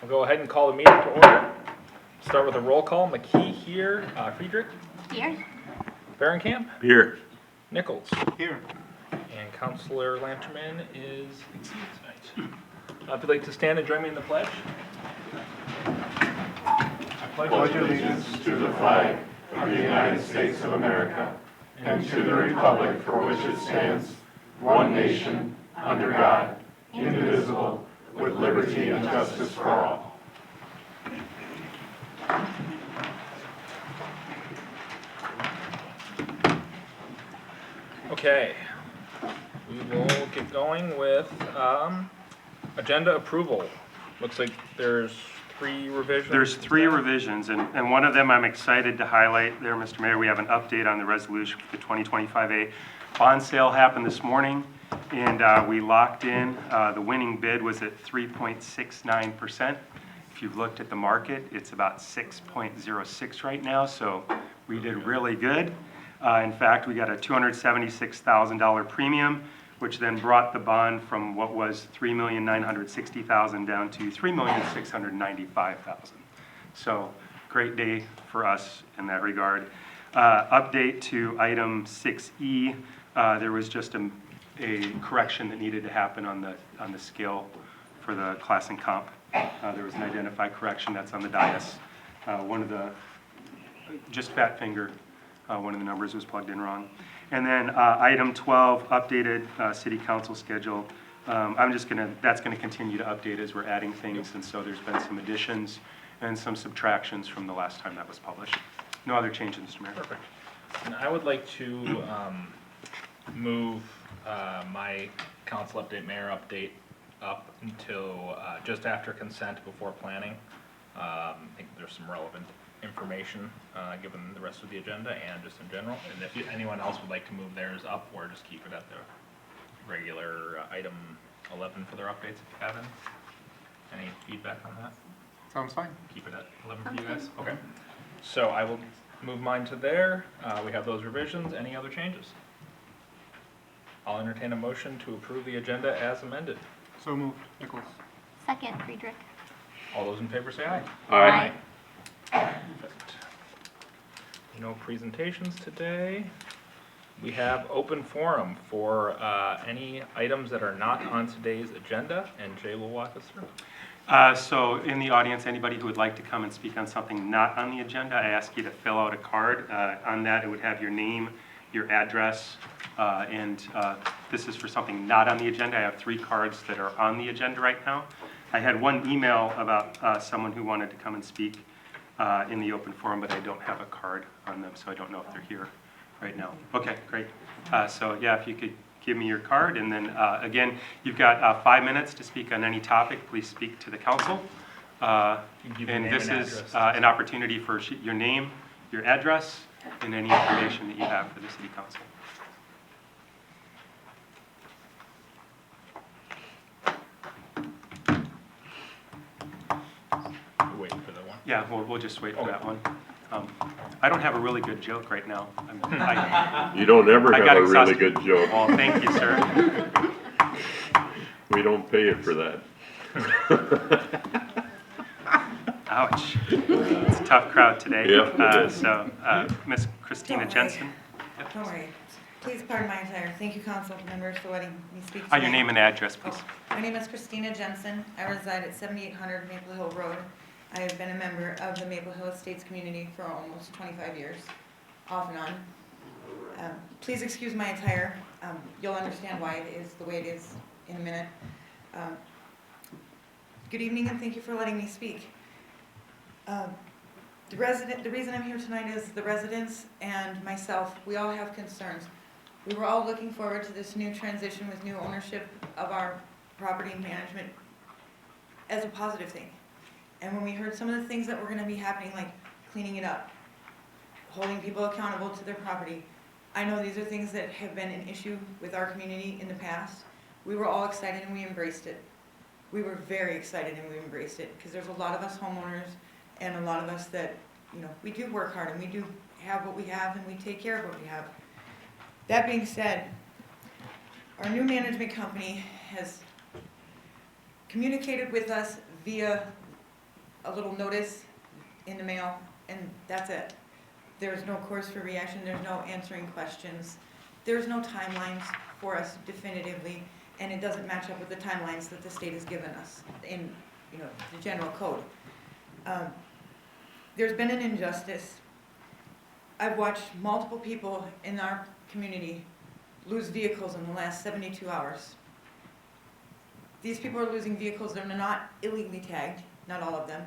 We'll go ahead and call the meeting to order. Start with a roll call. McKee here. Friedrich. Here. Barenkamp. Here. Nichols. Here. And Councilor Lanterman is excused tonight. If you'd like to stand and join me in the pledge. I Pledge allegiance to the flag of the United States of America and to the republic for which it stands, one nation, under God, indivisible, with liberty and justice for all. Okay, we will get going with agenda approval. Looks like there's 3 revisions. There's 3 revisions, and one of them I'm excited to highlight there, Mr. Mayor. We have an update on the resolution for the 2025A bond sale happened this morning, and we locked in. The winning bid was at 3.69%. If you've looked at the market, it's about 6.06 right now, so we did really good. In fact, we got a $276,000 premium, which then brought the bond from what was $3,960,000 down to $3,695,000. So great day for us in that regard. Update to item 6E, there was just a correction that needed to happen on the scale for the class and comp. There was an identified correction that's on the dais. One of the, just fat finger, one of the numbers was plugged in wrong. And then item 12, updated city council schedule. That's gonna continue to update as we're adding things, and so there's been some additions and some subtractions from the last time that was published. No other changes, Mr. Mayor. Perfect. And I would like to move my council update, mayor update up until just after consent before planning. I think there's some relevant information given the rest of the agenda and just in general. And if anyone else would like to move theirs up or just keep it at the regular item 11 for their updates if you have any feedback on that? Sounds fine. Keep it at 11 for you guys? Okay. So I will move mine to there. We have those revisions. Any other changes? I'll entertain a motion to approve the agenda as amended. So moved. Nichols. Second, Friedrich. All those in favor say aye. Aye. Perfect. No presentations today. We have open forum for any items that are not on today's agenda, and Jay will walk us through. So in the audience, anybody who would like to come and speak on something not on the agenda, I ask you to fill out a card. On that, it would have your name, your address, and this is for something not on the agenda. I have 3 cards that are on the agenda right now. I had one email about someone who wanted to come and speak in the open forum, but I don't have a card on them, so I don't know if they're here right now. Okay, great. So yeah, if you could give me your card, and then again, you've got 5 minutes to speak on any topic. Please speak to the council. And this is an opportunity for your name, your address, and any information that you have for the city council. We're waiting for the one. Yeah, we'll just wait for that one. I don't have a really good joke right now. You don't ever I have got a really exhausted. good joke. Well, thank you, sir. We don't pay you for that. Ouch. It's a tough crowd today. Yeah. Miss Christina Don't worry. Jensen. Don't worry. Please pardon my attire. Thank you, council members, for letting me speak Your tonight. name and address, please. My name is Christina Jensen. I reside at 7800 Maple Hill Road. I have been a member of the Maple Hill Estates community for almost 25 years, off and on. Please excuse my attire. You'll understand why it is the way it is in a minute. Good evening, and thank you for letting me speak. The reason I'm here tonight is the residents and myself, we all have concerns. We were all looking forward to this new transition with new ownership of our property management as a positive thing. And when we heard some of the things that were gonna be happening, like cleaning it up, holding people accountable to their property, I know these are things that have been an issue with our community in the past. We were all excited and we embraced it. We were very excited and we embraced it, because there's a lot of us homeowners and a lot of us that, we do work hard and we do have what we have and we take care of what we have. That being said, our new management company has communicated with us via a little notice in the mail, and that's it. There's no course for reaction, there's no answering questions, there's no timelines for us definitively, and it doesn't match up with the timelines that the state has given us in, the general code. There's been an injustice. I've watched multiple people in our community lose vehicles in the last 72 hours. These people are losing vehicles that are not illegally tagged, not all of them.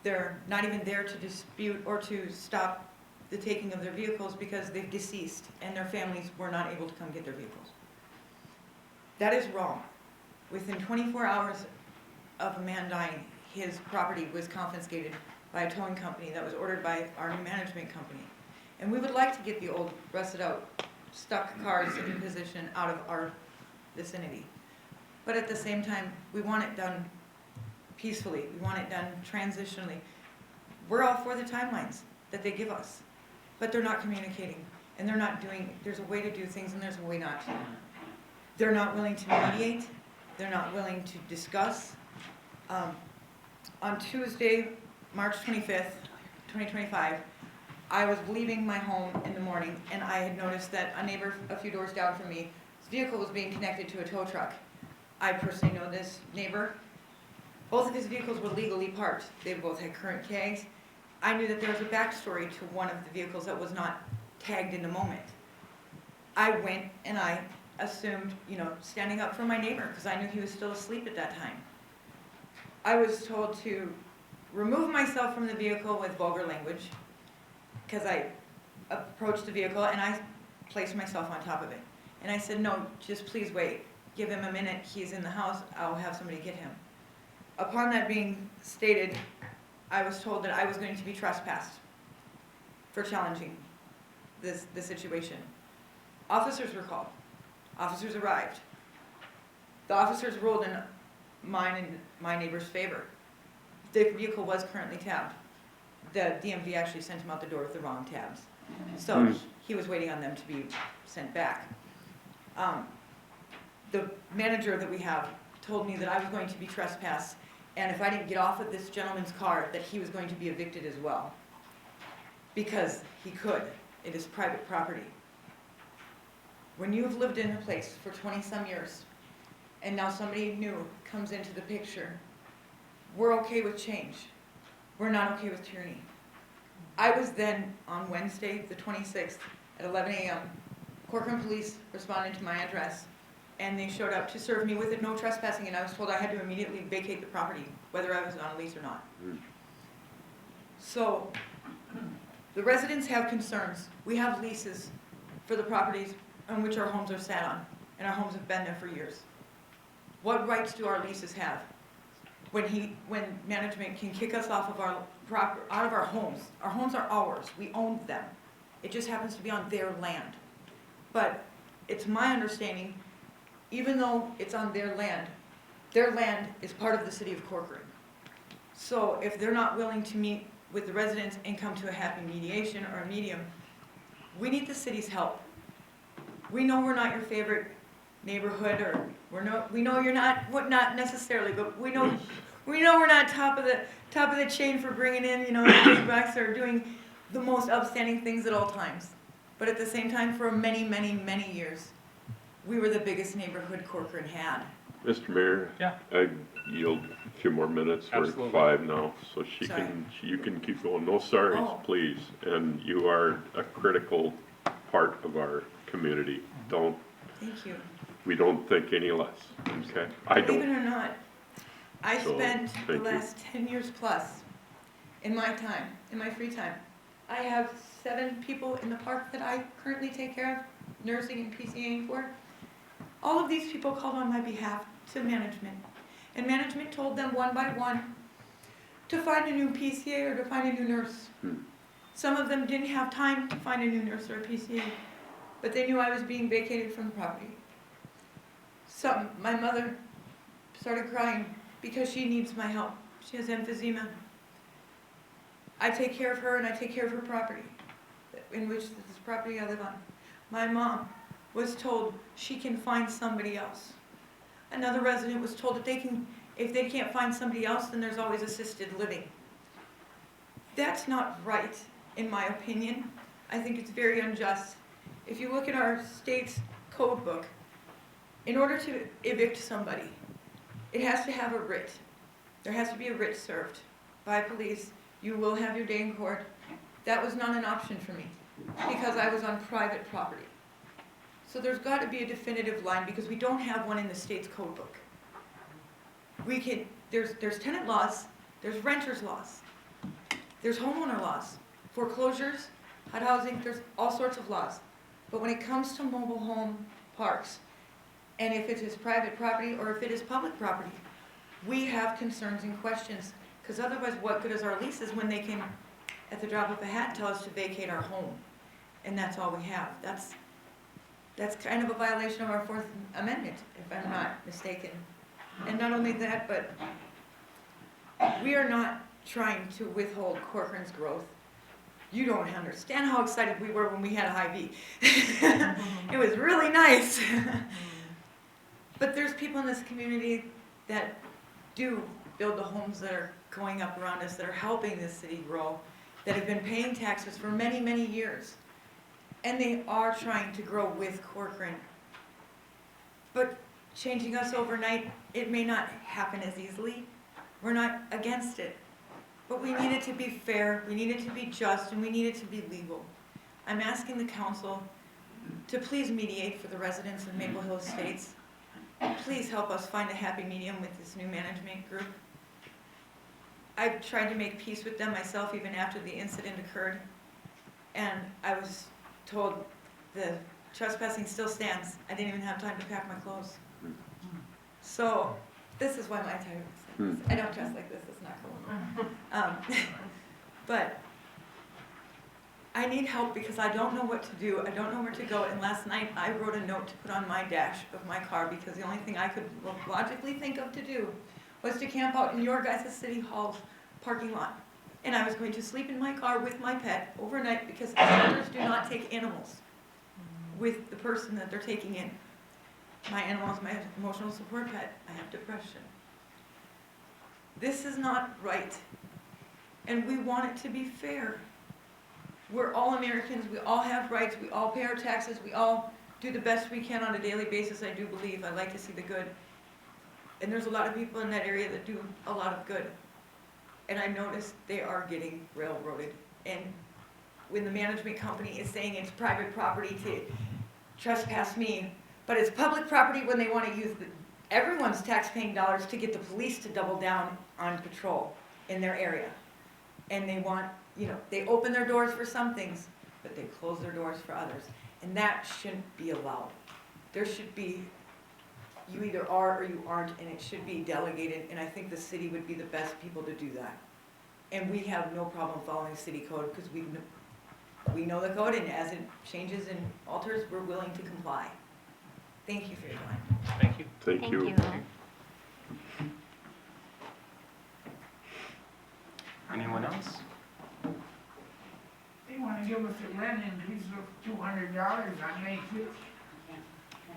They're not even there to dispute or to stop the taking of their vehicles because they've deceased and their families were not able to come get their vehicles. That is wrong. Within 24 hours of a man dying, his property was confiscated by a towing company that was ordered by our new management company. And we would like to get the old, rusted out, stuck cars in position out of our vicinity. But at the same time, we want it done peacefully. We want it done transitionally. We're all for the timelines that they give us, but they're not communicating and they're not doing, there's a way to do things and there's a way not to. They're not willing to mediate. They're not willing to discuss. On Tuesday, March 25th, 2025, I was leaving my home in the morning and I had noticed that a neighbor a few doors down from me, his vehicle was being connected to a tow truck. I personally know this neighbor. Both of his vehicles were legally parked. They both had current tags. I knew that there was a backstory to one of the vehicles that was not tagged in the moment. I went and I assumed, standing up for my neighbor because I knew he was still asleep at that time. I was told to remove myself from the vehicle with vulgar language because I approached the vehicle and I placed myself on top of it. And I said, no, just please wait. Give him a minute. He's in the house. I'll have somebody get him. Upon that being stated, I was told that I was going to be trespassed for challenging the situation. Officers were called. Officers arrived. The officers ruled in mine and my neighbor's favor. The vehicle was currently tabbed. The DMV actually sent him out the door with the wrong tabs. So he was waiting on them to be sent back. The manager that we have told me that I was going to be trespassed, and if I didn't get off of this gentleman's car, that he was going to be evicted as well. Because he could. It is private property. When you've lived in a place for 20-some years, and now somebody new comes into the picture, we're okay with change. We're not okay with tyranny. I was then, on Wednesday, the 26th, at 11 a.m., Corcoran police responded to my address, and they showed up to serve me with it, no trespassing, and I was told I had to immediately vacate the property, whether I was on a lease or not. So, the residents have concerns. We have leases for the properties on which our homes are sat on, and our homes have been there for years. What rights do our leases have? When management can kick us off of out of our homes are ours, we own them. It just happens to be on their land. But it's my understanding, even though it's on their land is part of the city of Corcoran. So if they're not willing to meet with the residents and come to a happy mediation or a medium, we need the city's help. We know we're not your favorite neighborhood, or we know you're not, not necessarily, but we know we're not top of the chain for bringing in, the big bucks or doing the most upstanding things at all times. But at the same time, for many, many, many years, we were the biggest neighborhood Corcoran had. Mr. Mayor? Yeah. I yield a few more minutes. We're at Absolutely. 5 now, so Sorry. you can keep going. No sorries, Oh. please. And you are a critical part of our community. Thank you. We don't think any less, okay? I Believe it don't. or not, I So, spent the thank you. last 10 years plus in my time, in my free time. I have 7 people in the park that I currently take care of, nursing and PCAing for. All of these people called on my behalf to management, and management told them one by one to find a new PCA or to find a new nurse. Some of them didn't have time to find a new nurse or a PCA, but they knew I was being vacated from the property. My mother started crying because she needs my help. She has emphysema. I take care of her and I take care of her property, in which this property I live on. My mom was told she can find somebody else. Another resident was told that if they can't find somebody else, then there's always assisted living. That's not right, in my opinion. I think it's very unjust. If you look at our state's code book, in order to evict somebody, it has to have a writ. There has to be a writ served by police. You will have your day in court. That was not an option for me because I was on private property. So there's got to be a definitive line because we don't have one in the state's code book. There's tenant laws, there's renters laws, there's homeowner laws, foreclosures, HUD housing, there's all sorts of laws. But when it comes to mobile home parks, and if it is private property or if it is public property, we have concerns and questions. Because otherwise, what good is our leases when they can, at the drop of a hat, tell us to vacate our home? And that's all we have. That's kind of a violation of our Fourth Amendment, if I'm not mistaken. And not only that, but we are not trying to withhold Corcoran's growth. You don't understand how excited we were when we had a Hy-Vee. It was really nice. But there's people in this community that do build the homes that are going up around us, that are helping this city grow, that have been paying taxes for many, many years. And they are trying to grow with Corcoran. But changing us overnight, it may not happen as easily. We're not against it. But we need it to be fair, we need it to be just, and we need it to be legal. I'm asking the council to please mediate for the residents of Maple Hill Estates. Please help us find a happy medium with this new management group. I've tried to make peace with them myself even after the incident occurred. And I was told the trespassing still stands. I didn't even have time to pack my clothes. So this is why my attire is like this. I don't dress like this, it's not cool. But I need help because I don't know what to do. I don't know where to go. And last night I wrote a note to put on my dash of my car because the only thing I could logically think of to do was to camp out in your guys' city hall parking lot. And I was going to sleep in my car with my pet overnight because shelters do not take animals with the person that they're taking in. My animal is my emotional support pet. I have depression. This is not right. And we want it to be fair. We're all Americans. We all have rights. We all pay our taxes. We all do the best we can on a daily basis, I do believe. I like to see the good. And there's a lot of people in that area that do a lot of good. And I noticed they are getting railroaded. And when the management company is saying it's private property to trespass me, but it's public property when they want to use everyone's tax-paying dollars to get the police to double down on patrol in their area. And they want, they open their doors for some things, but they close their doors for others. And that shouldn't be allowed. There should be, you either are or you aren't, and it should be delegated, and I think the city would be the best people to do that. And we have no problem following city code because we know the code, and as it changes and alters, we're willing to comply. Thank you for your time. Thank you. Thank you. Anyone else? They want to give us a rent increase of $200 on May 5th.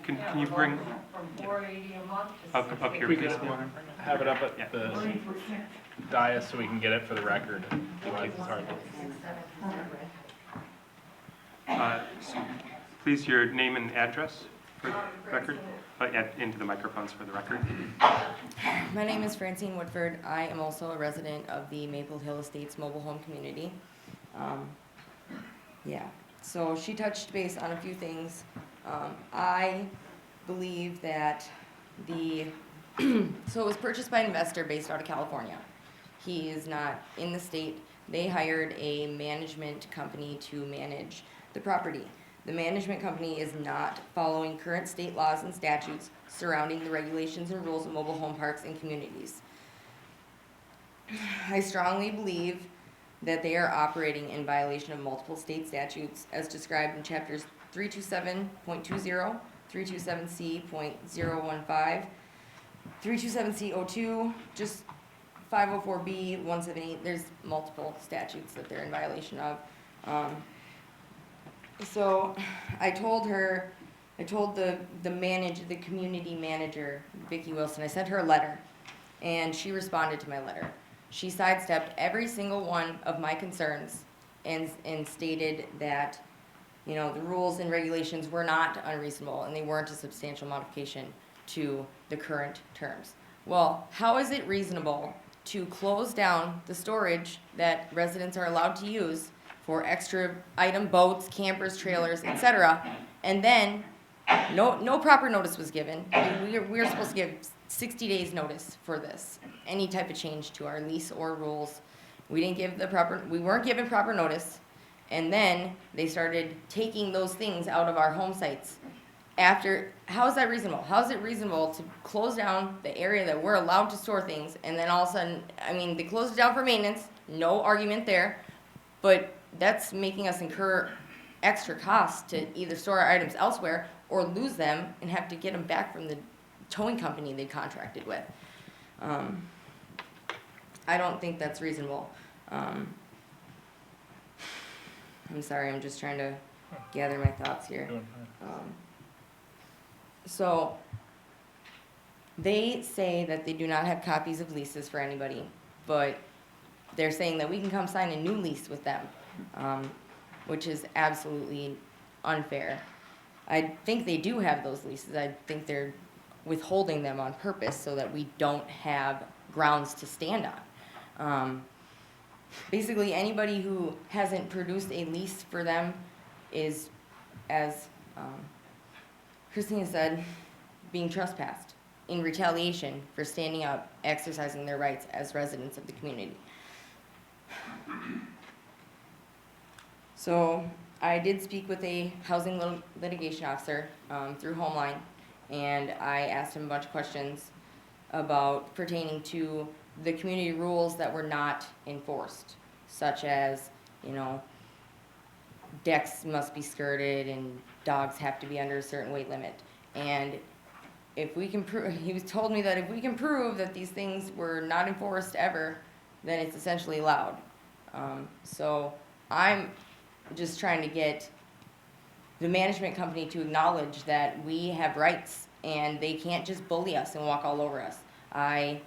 Can you bring From $480 a month to up here, We please? could have it up Yeah. at the 30%. dais so we can get it for the record. Otherwise, it's hard to. So please, your name and address for the record. Into the microphones for the record. My name is Francine Woodford. I am also a resident of the Maple Hill Estates mobile home community. So she touched base on a few things. I believe that so it was purchased by an investor based out of California. He is not in the state. They hired a management company to manage the property. The management company is not following current state laws and statutes surrounding the regulations and rules of mobile home parks and communities. I strongly believe that they are operating in violation of multiple state statutes as described in chapters 327.20, 327C.015, 327C02, just 504B, 178. There's multiple statutes that they're in violation of. So I told the community manager, Vicki Wilson, I sent her a letter, and she responded to my letter. She sidestepped every single one of my concerns and stated that, you know, the rules and regulations were not unreasonable and they weren't a substantial modification to the current terms. Well, how is it reasonable to close down the storage that residents are allowed to use for extra item boats, campers, trailers, etc., and then no proper notice was given? We were supposed to give 60 days notice for this, any type of change to our lease or rules. We weren't given proper notice, and then they started taking those things out of our home sites. How is that reasonable? How is it reasonable to close down the area that we're allowed to store things, and then all of a sudden, I mean, they closed it down for maintenance, no argument there, but that's making us incur extra costs to either store our items elsewhere or lose them and have to get them back from the towing company they contracted with. I don't think that's reasonable. I'm sorry, I'm just trying to gather my thoughts here. Doing fine. So, they say that they do not have copies of leases for anybody, but they're saying that we can come sign a new lease with them, which is absolutely unfair. I think they do have those leases. I think they're withholding them on purpose so that we don't have grounds to stand on. Basically, anybody who hasn't produced a lease for them is, as Christina said, being trespassed in retaliation for standing up, exercising their rights as residents of the community. So I did speak with a housing litigation officer through Homeline, and I asked him a bunch of questions about pertaining to the community rules that were not enforced, such as, you know, decks must be skirted and dogs have to be under a certain weight limit. And if we can prove, he was told me that if we can prove that these things were not enforced ever, then it's essentially allowed. So I'm just trying to get the management company to acknowledge that we have rights and they can't just bully us and walk all over us. I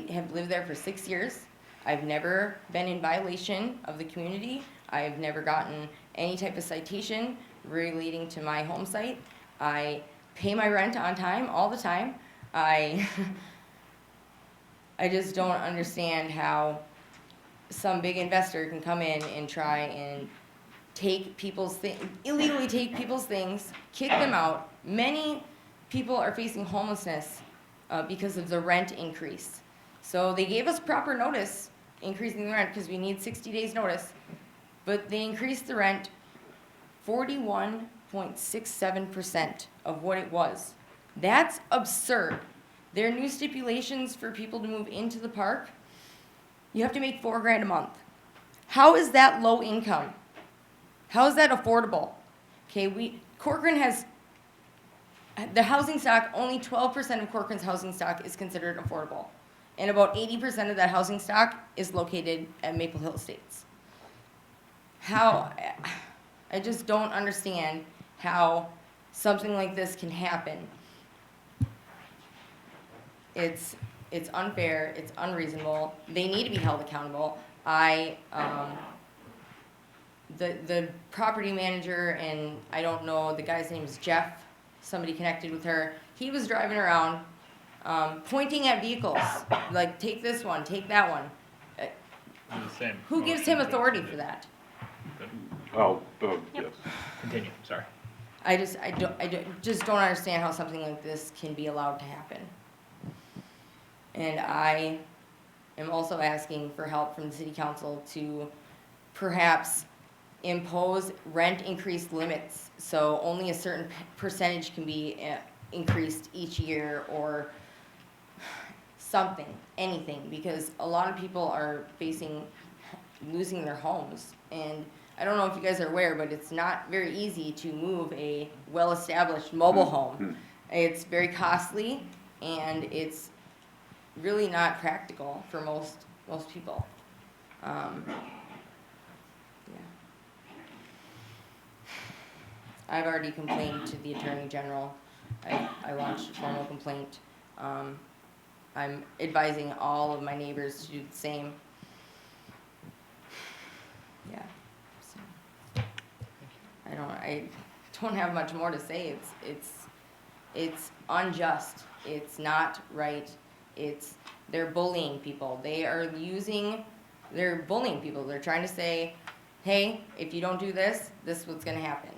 have lived there for 6 years. I've never been in violation of the community. I've never gotten any type of citation relating to my home site. I pay my rent on time, all the time. I just don't understand how some big investor can come in and try and take people's illegally take people's things, kick them out. Many people are facing homelessness because of the rent increase. So they gave us proper notice increasing the rent because we need 60 days notice, but they increased the rent 41.67% of what it was. That's absurd. There are new stipulations for people to move into the park. You have to make $4,000 a month. How is that low income? How is that affordable? Okay, Corcoran has the housing stock, only 12% of Corcoran's housing stock is considered affordable. And about 80% of that housing stock is located at Maple Hill Estates. I just don't understand how something like this can happen. It's unfair, it's unreasonable. They need to be held accountable. The property manager, and I don't know, the guy's name is Jeff, somebody connected with her. He was driving around, pointing at vehicles, like, take this one, take that one. The same Who gives motion him to authority approve for it. that? Yes. Continue, sorry. I just don't understand how something like this can be allowed to happen. And I am also asking for help from the city council to perhaps impose rent increase limits, so only a certain percentage can be increased each year, or something, anything, because a lot of people are facing losing their homes. And I don't know if you guys are aware, but it's not very easy to move a well-established mobile home. It's very costly, and it's really not practical for most people. Yeah. I've already complained to the Attorney General. I launched a formal complaint. I'm advising all of my neighbors to do the same. Yeah, so, I don't have much more to say. It's unjust. It's not right. They're bullying people. They're bullying people. They're trying to say, hey, if you don't do this, this is what's gonna happen.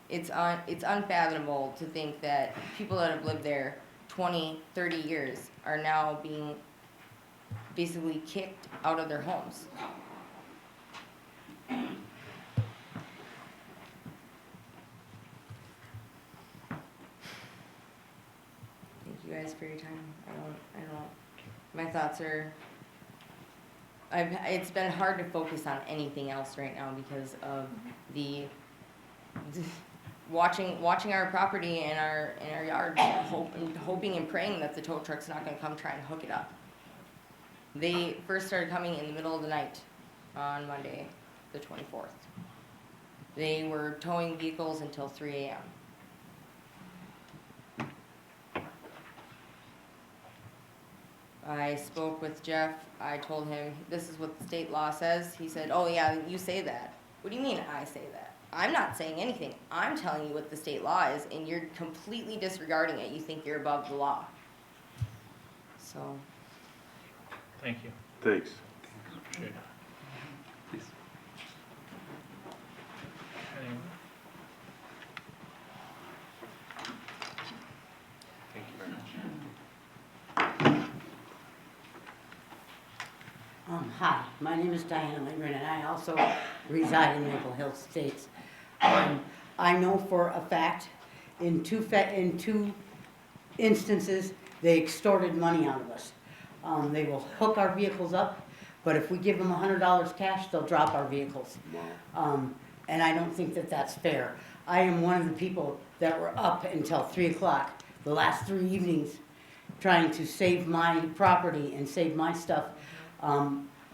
It's unfathomable to think that people that have lived there 20, 30 years are now being basically kicked out of their homes. Thank you guys for your time. My thoughts are, it's been hard to focus on anything else right now because of the watching our property in our yard, hoping and praying that the tow truck's not gonna come try and hook it up. They first started coming in the middle of the night on Monday, the 24th. They were towing vehicles until 3 a.m. I spoke with Jeff. I told him, this is what the state law says. He said, oh yeah, you say that. What do you mean I say that? I'm not saying anything. I'm telling you what the state law is, and you're completely disregarding it. You think you're above the law. So. Thank you. Thanks. Appreciate it. Please. Anyone? Thank you very much. Hi, my name is Diana Lindgren, and I also reside in Maple Hill Estates. I know for a fact, in two instances, they extorted money out of us. They will hook our vehicles up, but if we give them $100 cash, they'll drop our vehicles. And I don't think that that's fair. I am one of the people that were up until 3 o'clock, the last 3 evenings, trying to save my property and save my stuff.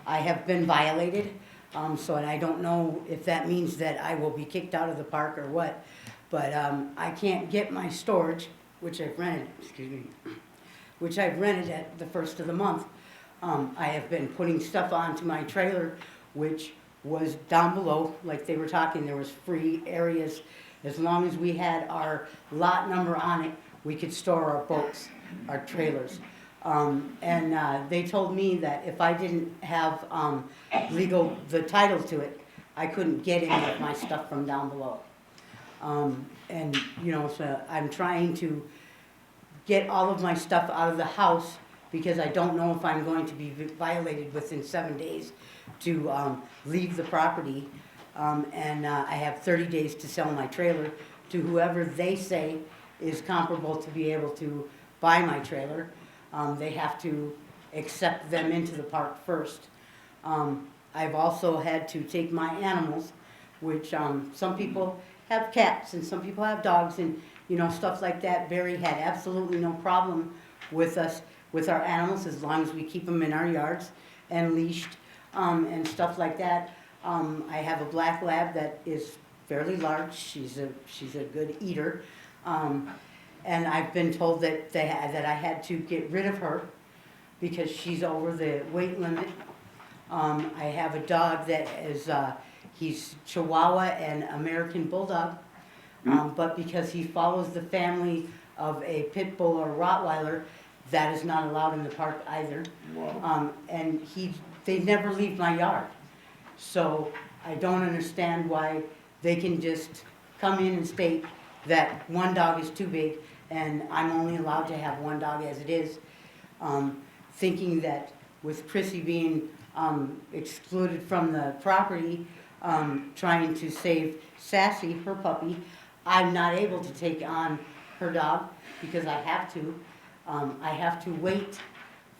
I have been violated, and I don't know if that means that I will be kicked out of the park or what, but I can't get my storage, which I've rented, at the first of the month. I have been putting stuff onto my trailer, which was down below, like they were talking, there was free areas. As long as we had our lot number on it, we could store our boats, our trailers. They told me that if I didn't have the title to it, I couldn't get any of my stuff from down below. So I'm trying to get all of my stuff out of the house because I don't know if I'm going to be violated within 7 days to leave the property. I have 30 days to sell my trailer to whoever they say is comparable to be able to buy my trailer. They have to accept them into the park first. I've also had to take my animals, which some people have cats and some people have dogs and stuff like that. Barry had absolutely no problem with us, with our animals, as long as we keep them in our yards and leashed and stuff like that. I have a black lab that is fairly large. She's a good eater. And I've been told that I had to get rid of her because she's over the weight limit. I have a dog that is, he's Chihuahua and American Bulldog, but because he follows the family of a Pit Bull or Rottweiler, that is not allowed in the park either. Wow. They never leave my yard. So I don't understand why they can just come in and state that one dog is too big and I'm only allowed to have one dog as it is, thinking that with Chrissy being excluded from the property, trying to save Sassy, her puppy, I'm not able to take on her dog because I have to. I have to wait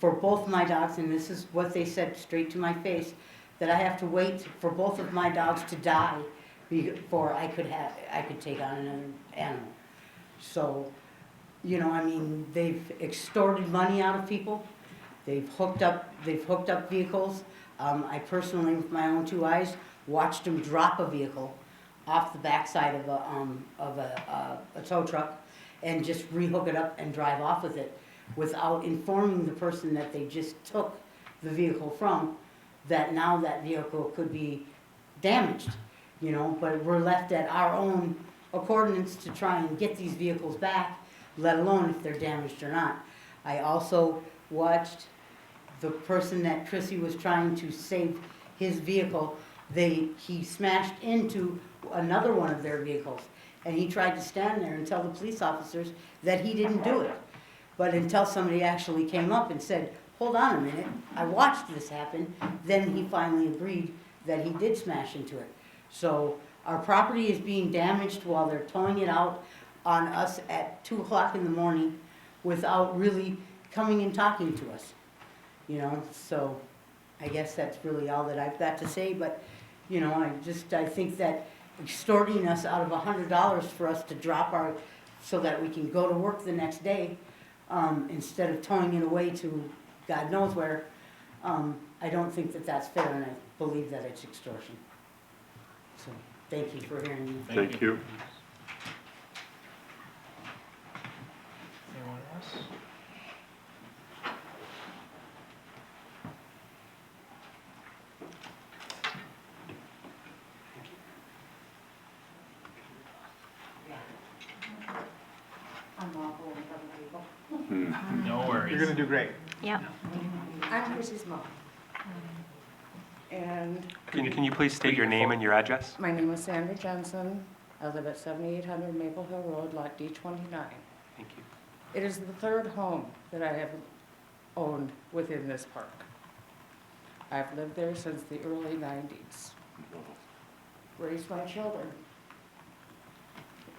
for both my dogs, and this is what they said straight to my face, that I have to wait for both of my dogs to die before I could take on another animal. So, they've extorted money out of people. They've hooked up vehicles. I personally, with my own 2 eyes, watched them drop a vehicle off the backside of a tow truck, and just rehook it up and drive off with it without informing the person that they just took the vehicle from, that now that vehicle could be damaged, you know, but we're left at our own accordance to try and get these vehicles back, let alone if they're damaged or not. I also watched the person that Chrissy was trying to save his vehicle, he smashed into another one of their vehicles. And he tried to stand there and tell the police officers that he didn't do it. But until somebody actually came up and said, hold on a minute, I watched this happen, then he finally agreed that he did smash into it. So our property is being damaged while they're towing it out on us at 2 o'clock in the morning without really coming and talking to us. You know, so I guess that's really all that I've got to say, but, you know, I think that extorting us out of $100 for us to drop so that we can go to work the next day, instead of towing it away to God knows where, I don't think that that's fair, and I believe that it's extortion. So, thank you for hearing me. Thank you. Anyone else? No worries. You're gonna do great. Yep. I'm Chrissy's mom. And Can you please state your name and your address? my name is Sandra Jensen. I live at 7800 Maple Hill Road, Lot D29. Thank you. It is the third home that I have owned within this park. I've lived there since the early 90s. Raised my children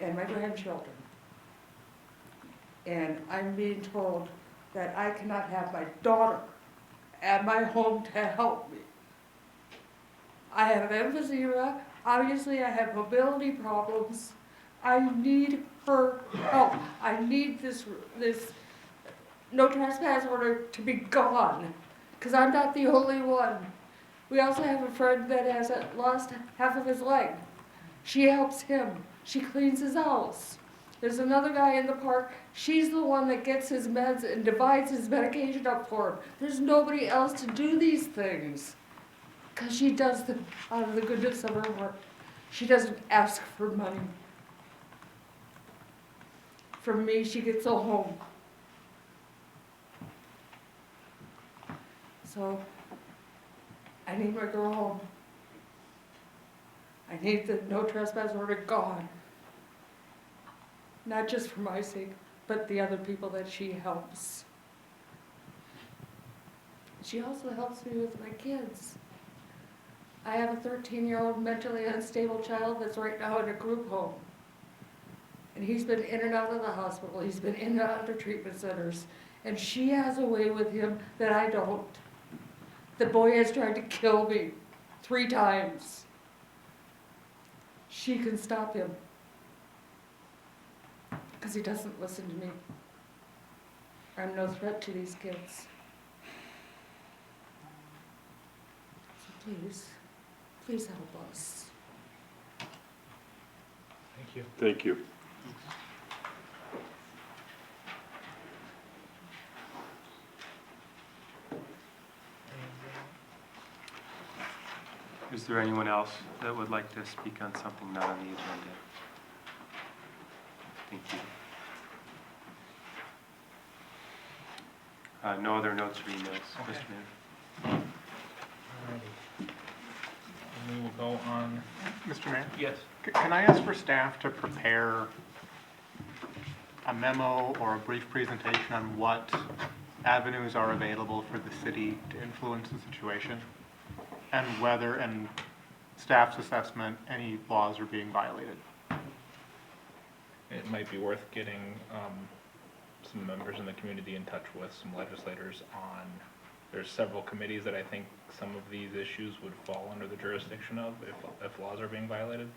and my grandchildren. And I'm being told that I cannot have my daughter at my home to help me. I have emphysema, obviously I have mobility problems. I need her help. I need this no trespass order to be gone, because I'm not the only one. We also have a friend that has lost half of his leg. She helps him. She cleans his house. There's another guy in the park. She's the one that gets his meds and divides his medication up for him. There's nobody else to do these things, because she does them out of the goodness of her heart. She doesn't ask for money. From me, she gets a home. So, I need my girl home. I need the no trespass order gone. Not just for my sake, but the other people that she helps. She also helps me with my kids. I have a 13-year-old mentally unstable child that's right now in a group home. And he's been in and out of the hospital. He's been in and out of treatment centers. And she has a way with him that I don't. The boy has tried to kill me 3 times. She can stop him, because he doesn't listen to me. I'm no threat to these kids. So please help us. Thank you. Thank you. Is there anyone else that would like to speak on something not on the agenda? Thank you. No other notes or emails, Okay. Mr. Mayor. Alrighty. And we will go on. Mr. Mayor, Yes. can I ask for staff to prepare a memo or a brief presentation on what avenues are available for the city to influence the situation? And whether, in staff's assessment, any laws are being violated? It might be worth getting some members in the community in touch with some legislators on, there's several committees that I think some of these issues would fall under the jurisdiction of if laws are being violated.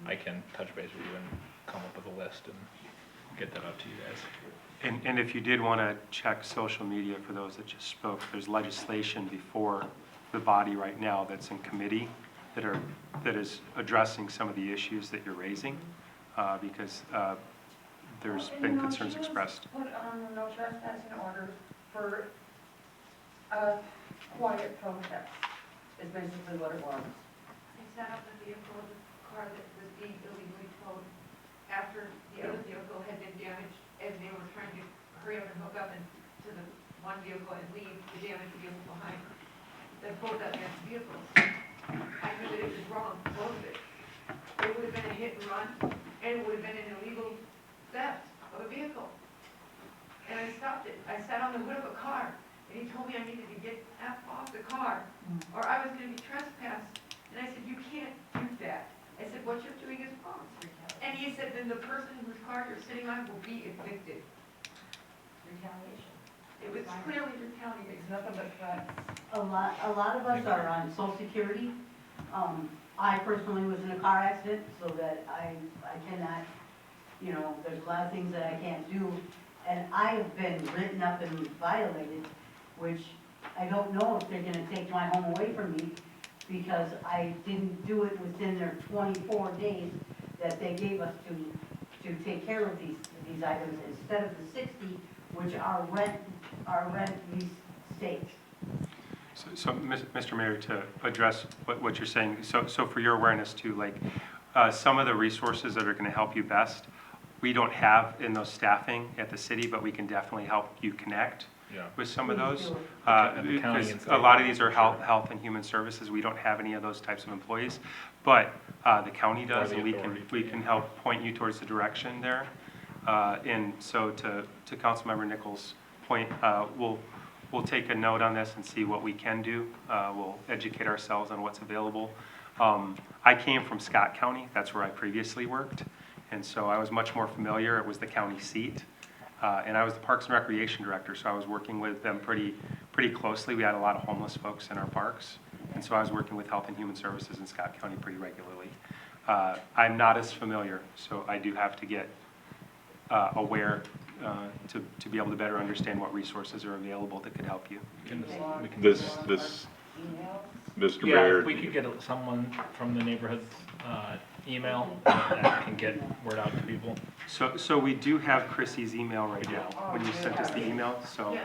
I can touch base with you and come up with a list and get that out to you guys. And if you did want to check social media for those that just spoke, there's legislation before the body right now that's in committee that is addressing some of the issues that you're raising, because there's been concerns expressed. Put on no trespassing order for a quiet protest, is basically what it was. I sat up the vehicle of the car that was being illegally towed after the other vehicle had been damaged, and they were trying to hurry up and hook up to the one vehicle and leave the damaged vehicle behind. They're both damaged vehicles. I knew that it was wrong, both of it. It would have been a hit and run, and it would have been an illegal theft of a vehicle. And I stopped it. I sat on the hood of a car, and he told me I needed to get off the car, or I was gonna be trespassed. And I said, you can't do that. I said, what you're doing is wrong. And he said, then the person whose car you're sitting on will be evicted. Retaliation. It was clearly retaliation. It's nothing but threats. A lot of us are on social security. I personally was in a car accident, so that I cannot, you know, there's a lot of things that I can't do. And I have been written up and violated, which I don't know if they're gonna take my home away from me, because I didn't do it within their 24 days that they gave us to take care of these items, instead of the 60, which our rent lease states. So, Mr. Mayor, to address what you're saying, so for your awareness too, like, some of the resources that are gonna help you best, we don't have in those staffing at the city, but we can definitely help you connect with some of those. And the county Because and a lot of these are health and human services, we don't have any of those types of employees, but the county does, the and we authority. can help point you towards the direction there. And so to Councilmember Nichols' point, we'll take a note on this and see what we can do. We'll educate ourselves on what's available. I came from Scott County, that's where I previously worked, and so I was much more familiar. It was the county seat. And I was the Parks and Recreation Director, so I was working with them pretty closely. We had a lot of homeless folks in our parks, and so I was working with Health and Human Services in Scott County pretty regularly. I'm not as familiar, so I do have to get aware to be able to better understand what resources are available that could help you. We can This, Mr. Yeah, Mayor, if we could get someone from the neighborhood's email that can get word out to people. So we do have Chrissy's email right now, when you sent us the email, so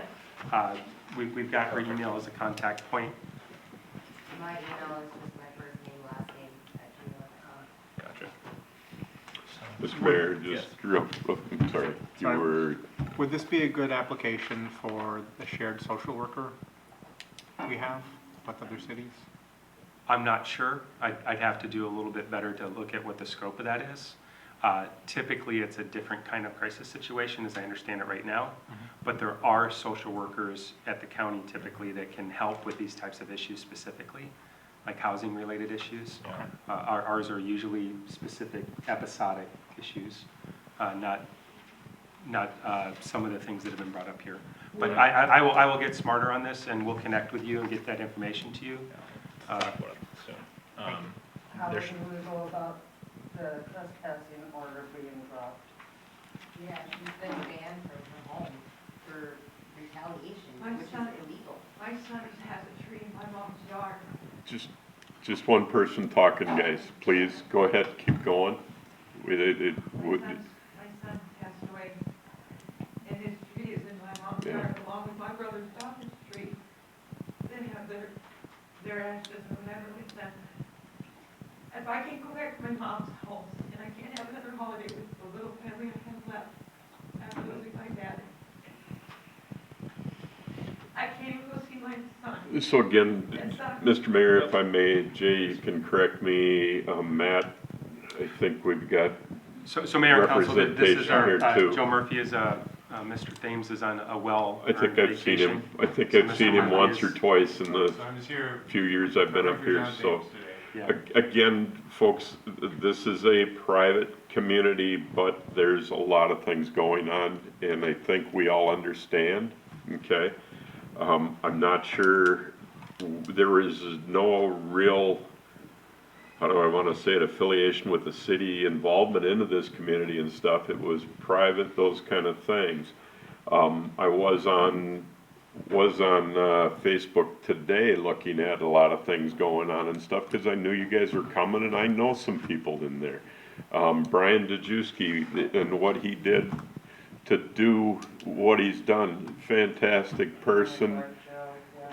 we've got her email as a contact point. My email is just my first name, last name @gmail.com. Gotcha. Mr. Mayor, just real, I'm sorry, you Sorry. were, Would this be a good application for the shared social worker we have with other cities? I'm not sure. I'd have to do a little bit better to look at what the scope of that is. Typically, it's a different kind of crisis situation, as I understand it right now. But there are social workers at the county typically that can help with these types of issues specifically, like housing-related issues. Ours are usually specific episodic issues, not some of the things that have been brought up here. But I will get smarter on this, and we'll connect with you and get that information to you. Talk about it soon. How There's- do we go about the trespassing order being dropped? Yeah, she's been banned from her home for retaliation, My which is son- illegal. My son has a tree in my mom's yard. just one person talking, guys. Please, go ahead, keep going. My son passed away, and his tree is in my mom's Yeah. yard, along with my brother's daughter's tree. They have their ashes or whatever with them. If I can't go back to my mom's house, and I can't have another holiday with the little family I have left after losing my dad, I can't even go see my son. So again, That sucks. Mr. Mayor, if I may, Jay, you can correct me, Matt, I think we've got, So Mayor and Council, this is our, Representation here, too. Joe Murphy is, Mr. Thames is on a I think I've seen him, vacation. I think So I've Mr. seen him Murphy once or is- twice in the few years I've been up here, so. Yeah. Again, folks, this is a private community, but there's a lot of things going on, and I think we all understand, okay? I'm not sure, there is no real, how do I wanna say it, affiliation with the city, involvement into this community and stuff. It was private, those kind of things. I was on Facebook today looking at a lot of things going on and stuff, because I knew you guys were coming, and I know some people in there. Brian Dejewski and what he did to do what he's done, fantastic person.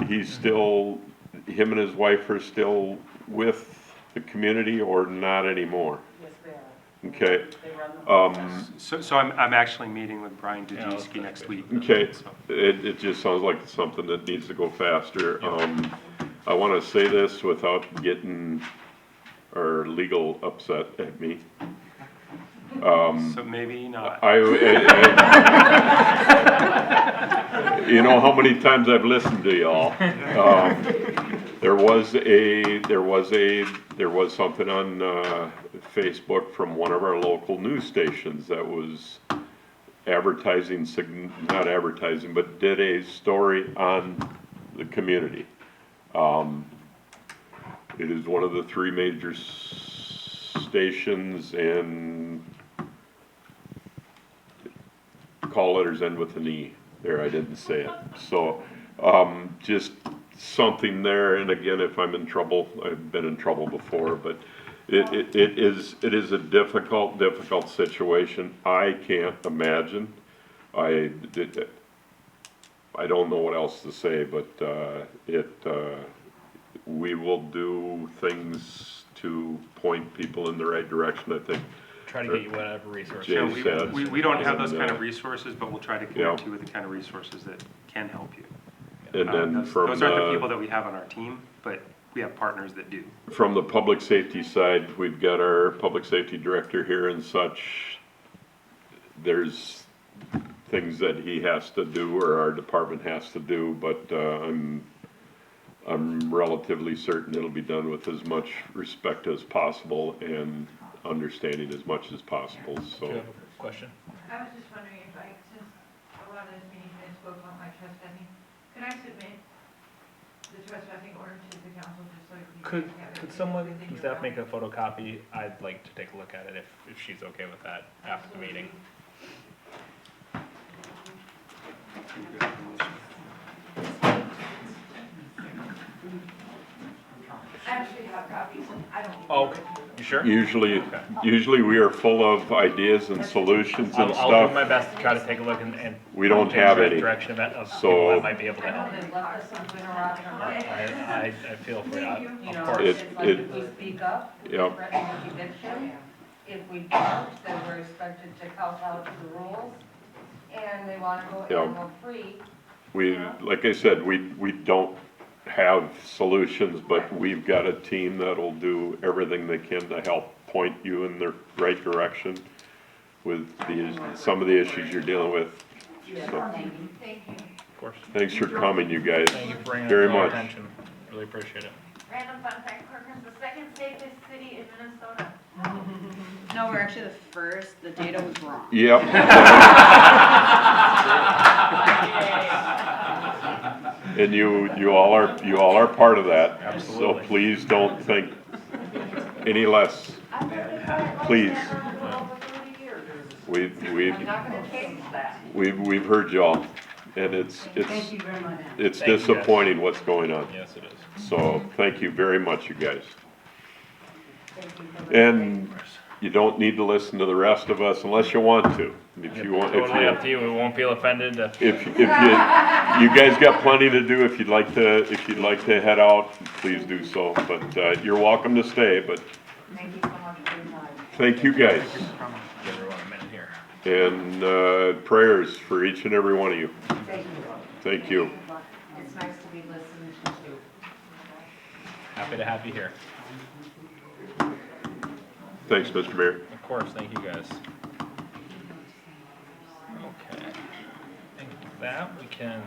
He's still, him and his wife are still with the community or not anymore? Okay, So I'm actually meeting with Brian Dudzinski next week. okay, So- it just sounds like something that needs to go faster. I wanna say this without getting our legal upset at me. So maybe not. You know how many times I've listened to y'all. There was something on Facebook from one of our local news stations that was advertising, not advertising, but did a story on the community. It is one of the three major stations, and call letters end with an E. There, I didn't say it. So, just something there, and again, if I'm in trouble, I've been in trouble before, but it is a difficult situation. I can't imagine. I don't know what else to say, but, we will do things to point people in the right direction, I think. Try to get you whatever resources. Jay Yeah, said. we don't have those And, kind of resources, but we'll try to connect you with the kind of resources that can help you. And then Those aren't the people that we have on our team, but we have partners that do. from the public safety side, we've got our public safety director here and such. There's things that he has to do or our department has to do, but I'm relatively certain it'll be done with as much respect as possible and understanding as much as possible, Do you so. have a question? I was just wondering if since a lot of this meeting has spoke about my trespassing, can I submit the trespassing order to the council just so you Could, guys have it could someone within from your staff make file? a photocopy? I'd like to take a look at it if she's okay with that after the meeting. I actually have copies, I don't. Oh, okay, you sure? Usually we are full of ideas and solutions and I'll do my stuff. best to try to take a look and. We don't point you in have the right any. Direction of So- people that might be able to I know help. they left us something around I feel for Thank you, you. of course. It's like if we speak up, Yep. threatening eviction. If we don't, then we're expected to kowtow to the rules. And they wanna go Yep. animal free. We, like I said, we don't have solutions, but we've got a team that'll do everything they can to help point you in the right direction with some of the issues you're dealing with. So, Thank you. Of course. thanks for coming, you guys. Thank you for bringing it Very to our much. attention. Really appreciate it. Random fun fact, Corcoran's the second safest city in Minnesota. No, we're actually the first. The data was wrong. Yep. And you all are part of that. Absolutely. So please don't think any less. Please. We've heard y'all, and it's Thank you very much. it's Thank you, guys. disappointing what's going on. Yes, it is. So thank you very much, you guys. And you don't need to listen to the rest of us unless you want to. If you want, Totally up to you. We won't feel offended. if you guys got plenty to do, if you'd like to head out, please do so. But you're welcome to stay. But Thank you so much for your time. thank you guys, Give everyone a minute here. and prayers for each and every one of you. Thank you. Thank you. It's nice to be listened to. Happy to have you here. Thanks, Mr. Mayor. Of course, thank you guys. Okay. I think with that, we can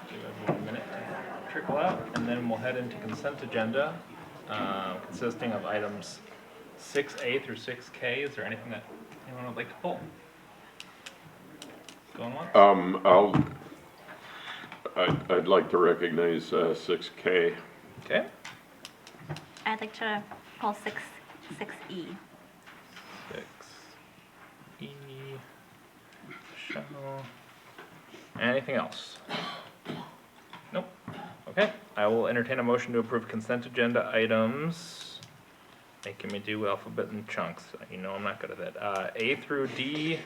give everyone a minute to trickle out, and then we'll head into consent agenda, consisting of items 6A through 6K. Is there anything that anyone would like to pull? Going once? I'd like to recognize 6K. Okay. I'd like to pull 6E. 6E. Show. Anything else? Nope. Okay, I will entertain a motion to approve consent agenda items Making me do alphabet in chunks. You know I'm not good at that. A through D,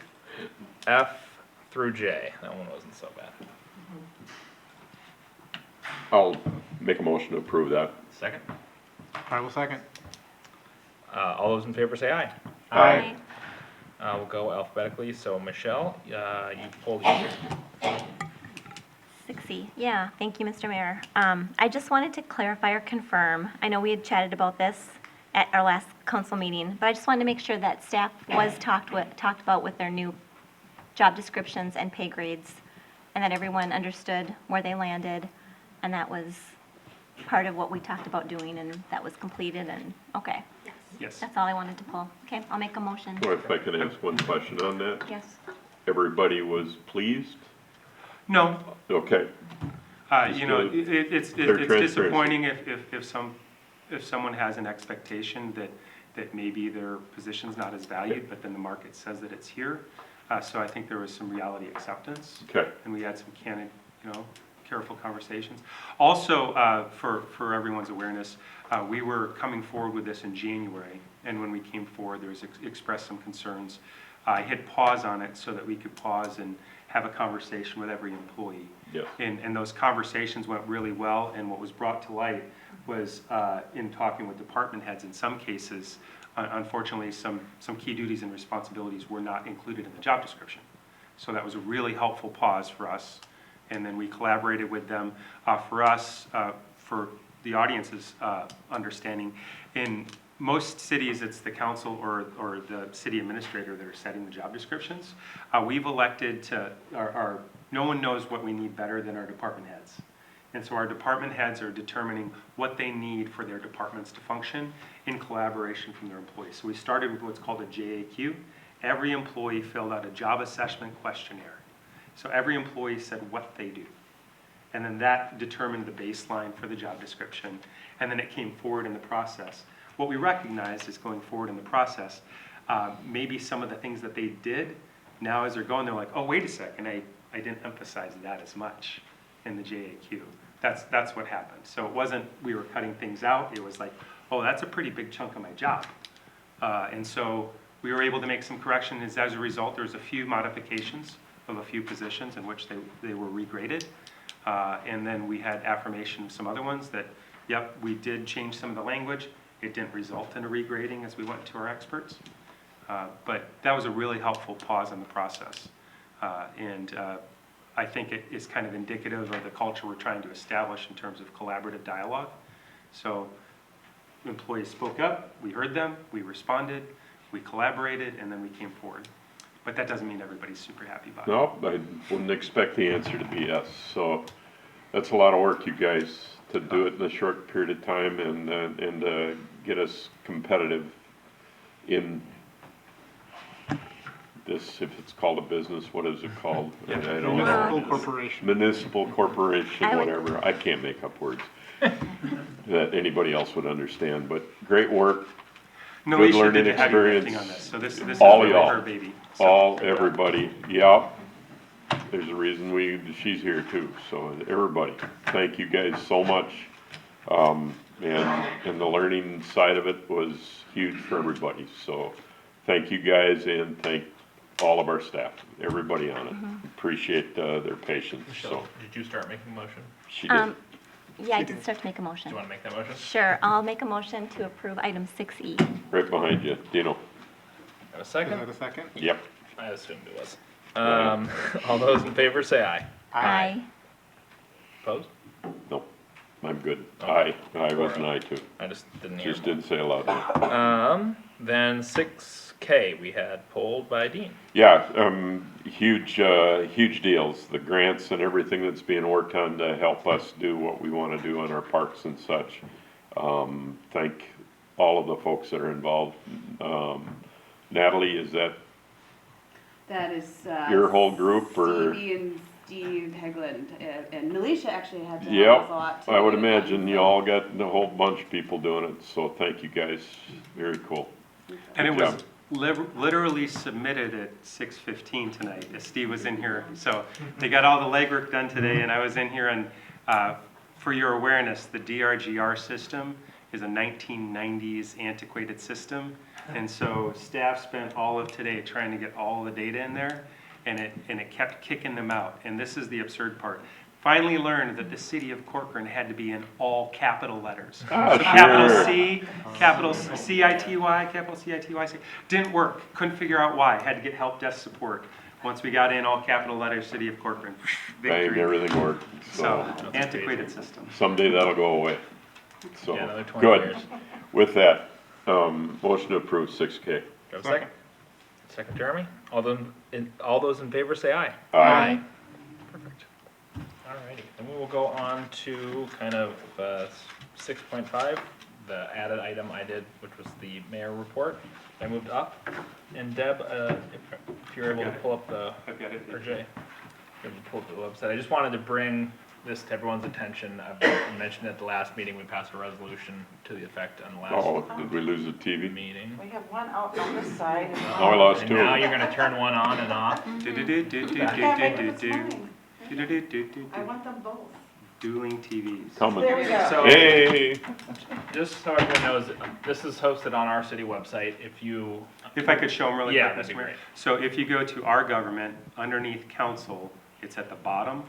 F through J. That one wasn't so bad. I'll make a motion to approve that. Second. I will second. All those in favor say aye. Aye. We'll go alphabetically. So Michelle, you pulled E. 6E. Yeah, thank you, Mr. Mayor. I just wanted to clarify or confirm, I know we had chatted about this at our last council meeting, but I just wanted to make sure that staff was talked about with their new job descriptions and pay grades, and that everyone understood where they landed, and that was part of what we talked about doing, and that was completed, and, okay. Yes. That's all I wanted to pull. Okay, I'll make a motion. Or if I can ask one question on that? Yes. Everybody was pleased? No, Okay, you know, it's transparency. disappointing if someone has an expectation that maybe their position's not as valued, but then the market says that it's here. So I think there was some reality acceptance. okay. And we had some candid, careful conversations. Also, for everyone's awareness, we were coming forward with this in January, and when we came forward, there was expressed some concerns. I hit pause on it so that we could pause and have a conversation with every employee. Yes. And those conversations went really well, and what was brought to light was, in talking with department heads, in some cases, unfortunately, some key duties and responsibilities were not included in the job description. So that was a really helpful pause for us, and then we collaborated with them. For us, for the audience's understanding, in most cities, it's the council or the city administrator that are setting the job descriptions. We've elected to, no one knows what we need better than our department heads. And so our department heads are determining what they need for their departments to function in collaboration from their employees. So we started with what's called a JAQ. Every employee filled out a job assessment questionnaire. So every employee said what they do. And then that determined the baseline for the job description. And then it came forward in the process. What we recognized is going forward in the process, maybe some of the things that they did, now as they're going, they're like, oh, wait a second, I didn't emphasize that as much in the JAQ. That's what happened. So it wasn't we were cutting things out, it was like, oh, that's a pretty big chunk of my job. And so we were able to make some corrections. As a result, there was a few modifications of a few positions in which they were regraded. And then we had affirmation of some other ones that, yep, we did change some of the language. It didn't result in a regrading as we went to our experts. But that was a really helpful pause in the process. And I think it is kind of indicative of the culture we're trying to establish in terms of collaborative dialogue. So employees spoke up, we heard them, we responded, we collaborated, and then we came forward. But that doesn't mean everybody's super happy about it. No, I wouldn't expect the answer to be yes. So that's a lot of work, you guys, to do it in a short period of time and get us competitive in this, if it's called a business, what is it called? I don't know. Municipal corporation. Municipal corporation, I would- whatever. I can't make up words that anybody else would understand, but great work. No, Good Alicia learning did the heavy lifting experience. on this, so this is All really y'all. her baby. So- Everybody, yeah. There's a reason she's here too, so everybody, thank you guys so much. And the learning side of it was huge for everybody, so thank you guys and thank all of our staff, everybody on it. Appreciate their patience, so. Michelle, did you start making a motion? She did. Yeah, I did start to make a Do motion. you want to make that motion? Sure, I'll make a motion to approve item 6E. Right behind you, Dino. Have a Is second? that a second? Yep. I assumed it was. All those in favor say aye. Aye. Opposed? Nope, I'm good. Okay. I was an aye too. I just didn't hear. Just didn't say it loud. Then 6K we had pulled by Dean. Yeah, huge deals, the grants and everything that's being worked on to help us do what we want to do on our parks and such. Thank all of the folks that are involved. Natalie, is that That is, your whole group or? Stevie and Steve Hegland, and Militia actually had to help Yep, us a lot too. I would imagine you all got a whole bunch of people doing it, so thank you guys, very cool. And it Good was literally submitted at 6:15 tonight, as Steve was in here. So they got all the legwork done today, and I was in here, and for your awareness, the DRGR system is a 1990s antiquated system. And so staff spent all of today trying to get all the data in there, and it kept kicking them out. And this is the absurd part. Finally learned that the city of Corcoran had to be in all capital letters. Ah, So capital sure. C, capital C-I-T-Y, capital C-I-T-Y. Didn't work. Couldn't figure out why. Had to get help desk support. Once we got in all capital letters, city of Corcoran, Bang, victory. everything worked. So, That's antiquated system. Someday that'll go away. So, Yeah, another 20 good. years. With that, motion to approve 6K. Do you have a second? Second, Jeremy? All those in favor say aye. Aye. Perfect. Alrighty, then we will go on to kind of 6.5, the added item I did, which was the mayor report. I moved up. And Deb, if you're able to pull up the, I've got it. or Jay, if you're able to pull up the website. I just wanted to bring this to everyone's attention. I mentioned at the last meeting, we passed a resolution to the effect on the last Oh, did we lose the TV? meeting. We have one out on this side. Oh, we lost And two. now you're gonna turn one on and off. I want them both. Dueling TVs. Coming. There we go. So, Hey, just so everyone knows, this is hosted on our city website. If I could show them really Yeah, quick, that'd be Mr. Mayor. great. So if you go to our government, underneath council, it's at the bottom,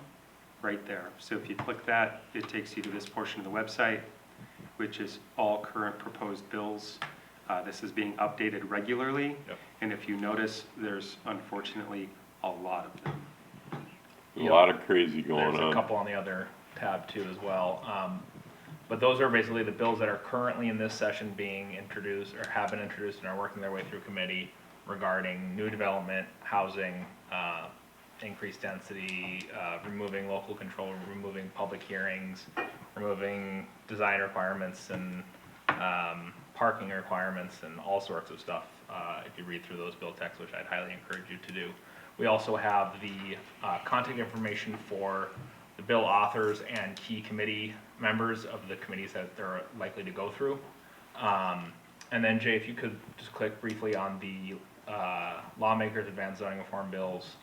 right there. So if you click that, it takes you to this portion of the website, which is all current proposed bills. This is being updated regularly. Yep. And if you notice, there's unfortunately a lot of them. a lot of crazy going There's a on. couple on the other tab too as well. But those are basically the bills that are currently in this session being introduced or have been introduced and are working their way through committee regarding new development, housing, increased density, removing local control, removing public hearings, removing design requirements and parking requirements and all sorts of stuff. If you read through those bill texts, which I'd highly encourage you to do. We also have the contact information for the bill authors and key committee members of the committees that they're likely to go through. And then Jay, if you could just click briefly on the lawmakers advanced zoning reform bills.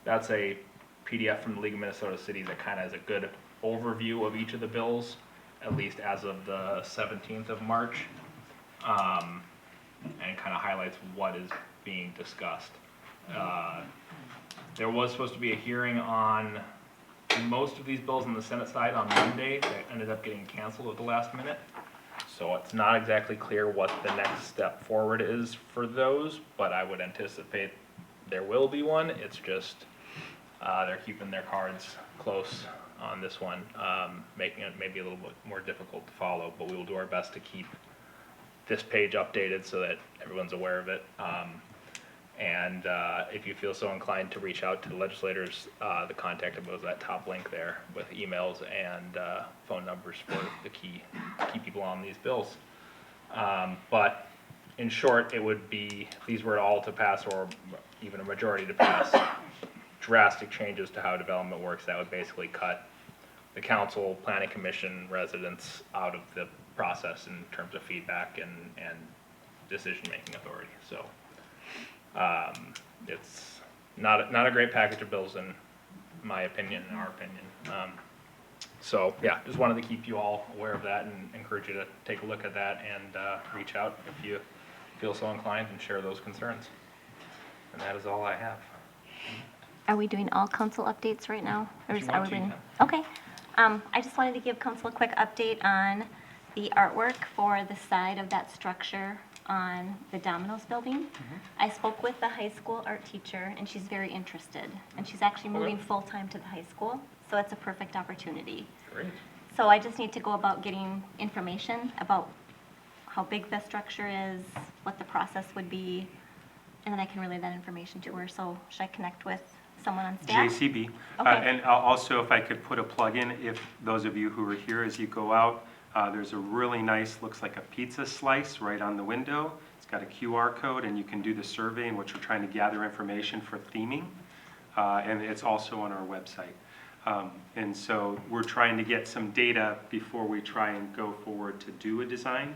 That's a PDF from the League of Minnesota Cities that kind of has a good overview of each of the bills, at least as of the 17th of March, and kind of highlights what is being discussed. There was supposed to be a hearing on most of these bills on the Senate side on Monday that ended up getting canceled at the last minute. So it's not exactly clear what the next step forward is for those, but I would anticipate there will be one. It's just they're keeping their cards close on this one, making it maybe a little bit more difficult to follow, but we will do our best to keep this page updated so that everyone's aware of it. And if you feel so inclined to reach out to the legislators, the contact info is that top link there with emails and phone numbers for the key people on these bills. But in short, it would be, if these were all to pass or even a majority to pass, drastic changes to how development works. That would basically cut the council, planning commission, residents out of the process in terms of feedback and decision-making authority. So it's not a great package of bills in my opinion, in our opinion. So yeah, just wanted to keep you all aware of that and encourage you to take a look at that and reach out if you feel so inclined and share those concerns. And that is all I have. Are we doing all council updates right now? Or If you are want we to, doing? yeah. Okay. I just wanted to give council a quick update on the artwork for the side of that structure on the Domino's building. I spoke with the high school art teacher, and she's very interested. And she's actually moving full-time to the high school, so it's a perfect opportunity. Great. So I just need to go about getting information about how big the structure is, what the process would be, and then I can relay that information to her. So should I connect with someone on staff? JCB. Okay. And also, if I could put a plug in, if those of you who are here as you go out, there's a really nice, looks like a pizza slice right on the window. It's got a QR code, and you can do the survey in which we're trying to gather information for theming. And it's also on our website. And so we're trying to get some data before we try and go forward to do a design.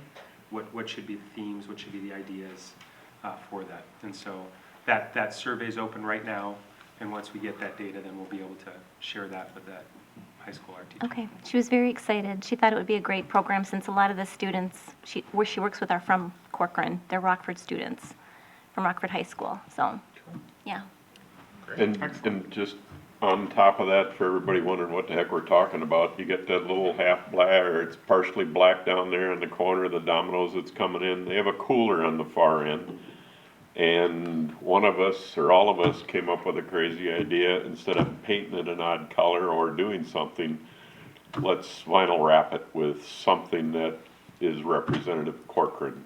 What should be the themes, what should be the ideas for that. And so that survey is open right now. And once we get that data, then we'll be able to share that with that high school art teacher. Okay, she was very excited. She thought it would be a great program since a lot of the students where she works with are from Corcoran. They're Rockford students from Rockford High School, so, yeah. And just on top of that, for everybody wondering what the heck we're talking about, you get that little half black, or it's partially black down there in the corner of the Domino's that's coming in. They have a cooler on the far end. And one of us, or all of us, came up with a crazy idea. Instead of painting it an odd color or doing something, let's vinyl wrap it with something that is representative of Corcoran.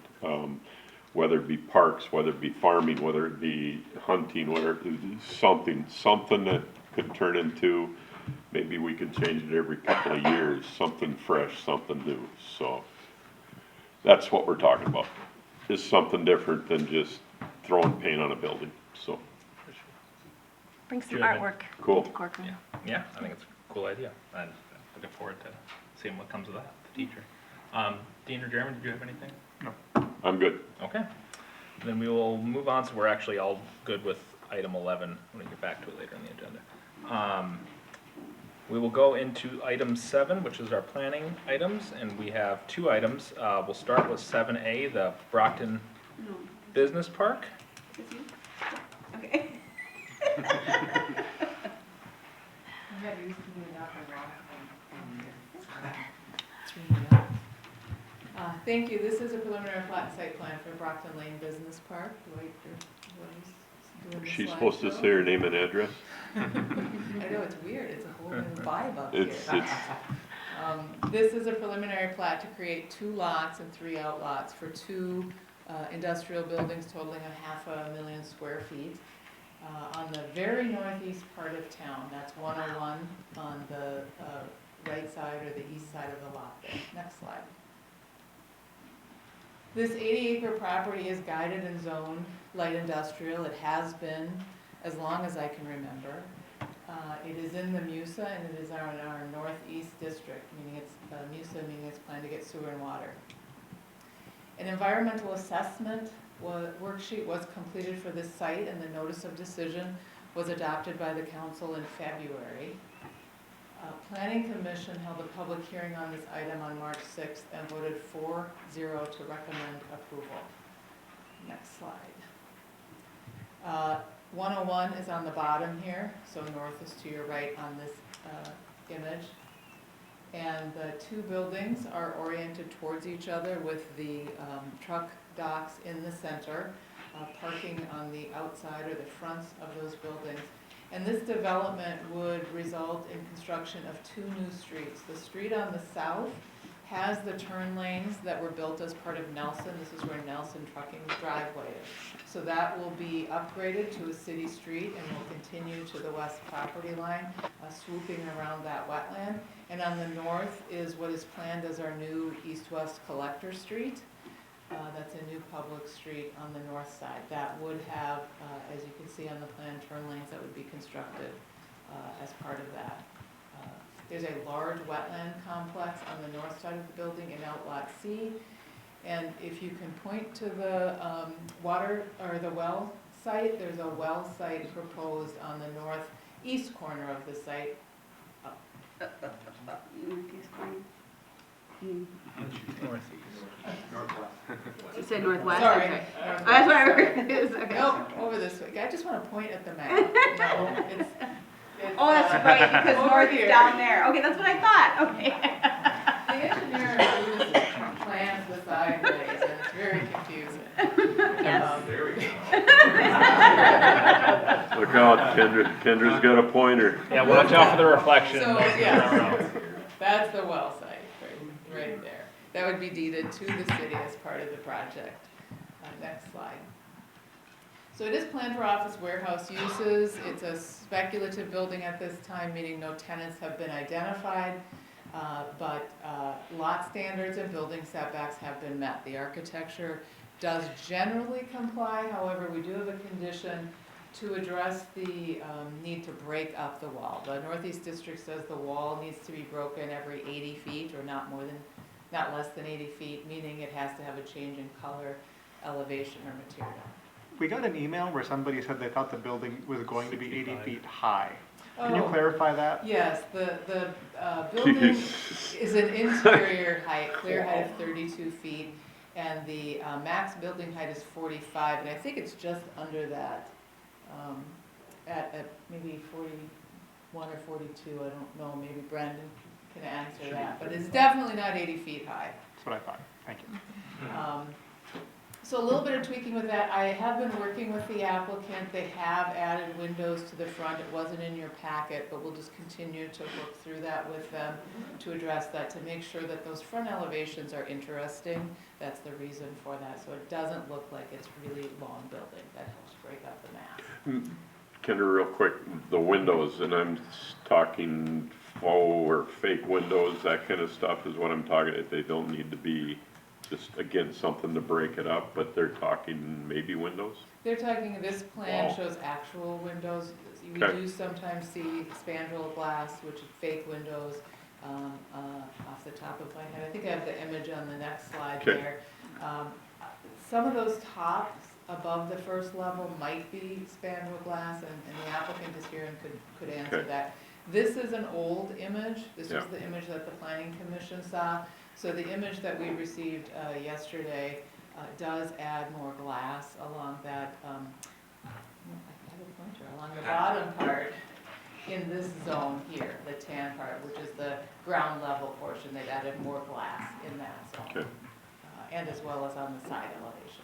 Whether it be parks, whether it be farming, whether it be hunting, whether it be something that could turn into, maybe we could change it every couple of years, something fresh, something new. So that's what we're talking about, is something different than just throwing paint on a building, so. Bring some Do you have artwork Cool. into Corcoran. Yeah, I think it's a cool idea. I'm looking forward to seeing what comes of that, the teacher. Dean or Jeremy, did you have anything? I'm good. Okay. Then we will move on, so we're actually all good with item 11 when we get back to it later in the agenda. We will go into item 7, which is our planning items, and we have 2 items. We'll start with 7A, the Brockton No, Business Park. it's you? Okay. Thank you. This is a preliminary plat site plan for Brockton Lane Business Park. Dwight, what is doing the She's supposed to slideshow? say her name and address? I know, it's weird. It's a whole new vibe up here. It's, This is a preliminary plat to create 2 lots and 3 outlots for 2 industrial buildings totaling 500,000 square feet on the very northeast part of town. That's 101 on the right side or the east side of the lot there. Next slide. This 80-acre property is guided and zoned light industrial. It has been as long as I can remember. It is in the MUSA, and it is in our northeast district, meaning it's MUSA, meaning it's planned to get sewer and water. An environmental assessment worksheet was completed for this site, and the notice of decision was adopted by the council in February. Planning Commission held a public hearing on this item on March 6th and voted 4-0 to recommend approval. Next slide. 101 is on the bottom here, so north is to your right on this image. And the 2 buildings are oriented towards each other with the truck docks in the center, parking on the outside or the fronts of those buildings. And this development would result in construction of 2 new streets. The street on the south has the turn lanes that were built as part of Nelson. This is where Nelson Trucking's driveway is. So that will be upgraded to a city street and will continue to the west property line, swooping around that wetland. And on the north is what is planned as our new east-west collector street. That's a new public street on the north side. That would have, as you can see on the plan, turn lanes that would be constructed as part of that. There's a large wetland complex on the north side of the building in Outlot C. And if you can point to the water or the well site, there's a well site proposed on the northeast corner of the site. Northeast corner. Northeast. You said northwest? Sorry. Okay. Northwest. Oh, that's what I heard. Okay. Nope, over this way. I just want to point at the map. No, it's Oh, that's right, because over north here. is down there. Okay, that's what I thought. Okay. The engineer drew this plans the sideways, and it's very confusing. Yes. There we go. Look out, Kendra's got a pointer. Yeah, watch out for the reflection. So, yeah, that's the well site, right there. That would be deeded to the city as part of the project. Next slide. So it is planned for office warehouse uses. It's a speculative building at this time, meaning no tenants have been identified, but lot standards and building setbacks have been met. The architecture does generally comply, however, we do have a condition to address the need to break up the wall. The Northeast District says the wall needs to be broken every 80 feet or not less than 80 feet, meaning it has to have a change in color, elevation, or material. We got an email where somebody said they thought the building was going to be 80 feet high. Can you Oh, clarify that? yes, the building Jeez. is an interior height, clear height of 32 feet, and the max building height is 45, and I think it's just under that, at maybe 41 or 42, I don't know, maybe Brendan can answer that, but it's definitely not 80 feet high. That's what I thought. Thank you. So a little bit of tweaking with that. I have been working with the applicant. They have added windows to the front. It wasn't in your packet, but we'll just continue to work through that with them to address that, to make sure that those front elevations are interesting. That's the reason for that. So it doesn't look like it's really long building. That helps break up the mass. Kendra, real quick, the windows, and I'm talking faux or fake windows, that kind of stuff is what I'm talking. They don't need to be just, again, something to break it up, but they're talking maybe windows? They're talking, this plan Wow. shows actual windows. We Okay. do sometimes see spandrel glass, which is fake windows, off the top of my head. I think I have the image on the next slide Okay. there. Some of those tops above the first level might be spandrel glass, and the applicant is here and could answer Okay. that. This is an old image. This was Yeah. the image that the planning commission saw. So the image that we received yesterday does add more glass along that, I have a pointer, along the bottom part in this zone here, the tan part, which is the ground level portion. They've added more glass in that zone. Okay. And as well as on the side elevation.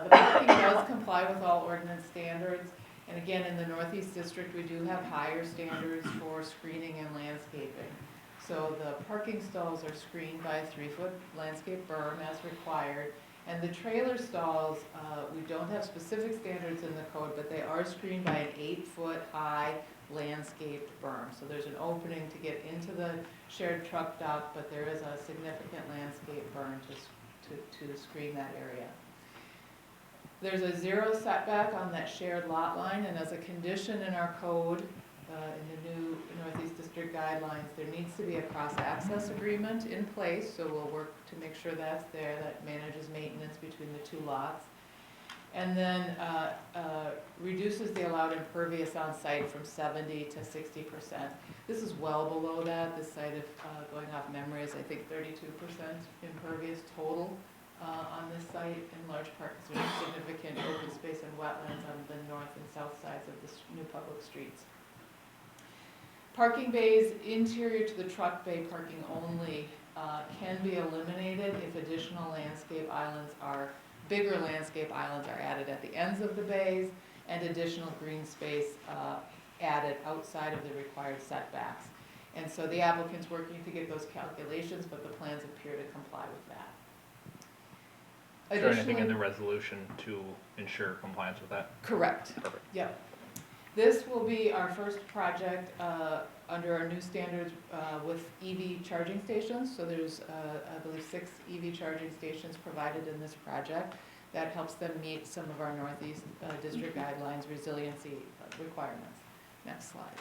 The parking does comply with all ordinance standards. And again, in the Northeast District, we do have higher standards for screening and landscaping. So the parking stalls are screened by a 3-foot landscape berm as required. And the trailer stalls, we don't have specific standards in the code, but they are screened by an 8-foot high landscaped berm. So there's an opening to get into the shared truck dock, but there is a significant landscape berm to screen that area. There's a 0 setback on that shared lot line, and as a condition in our code, in the new Northeast District guidelines, there needs to be a cross-access agreement in place, so we'll work to make sure that's there, that manages maintenance between the two lots. And then reduces the allowed impervious on site from 70 to 60%. This is well below that. This site, if going off memory, is I think 32% impervious total on this site, in large part because there's significant open space and wetlands on the north and south sides of the new public streets. Parking bays interior to the truck bay parking only can be eliminated if additional bigger landscape islands are added at the ends of the bays and additional green space added outside of the required setbacks. And so the applicant's working to get those calculations, but the plans appear to comply with that. Is there anything in Additionally- the resolution to ensure compliance with that? Correct. Perfect. Yep. This will be our first project under our new standards with EV charging stations. So there's, I believe, 6 EV charging stations provided in this project. That helps them meet some of our Northeast District guidelines resiliency requirements. Next slide.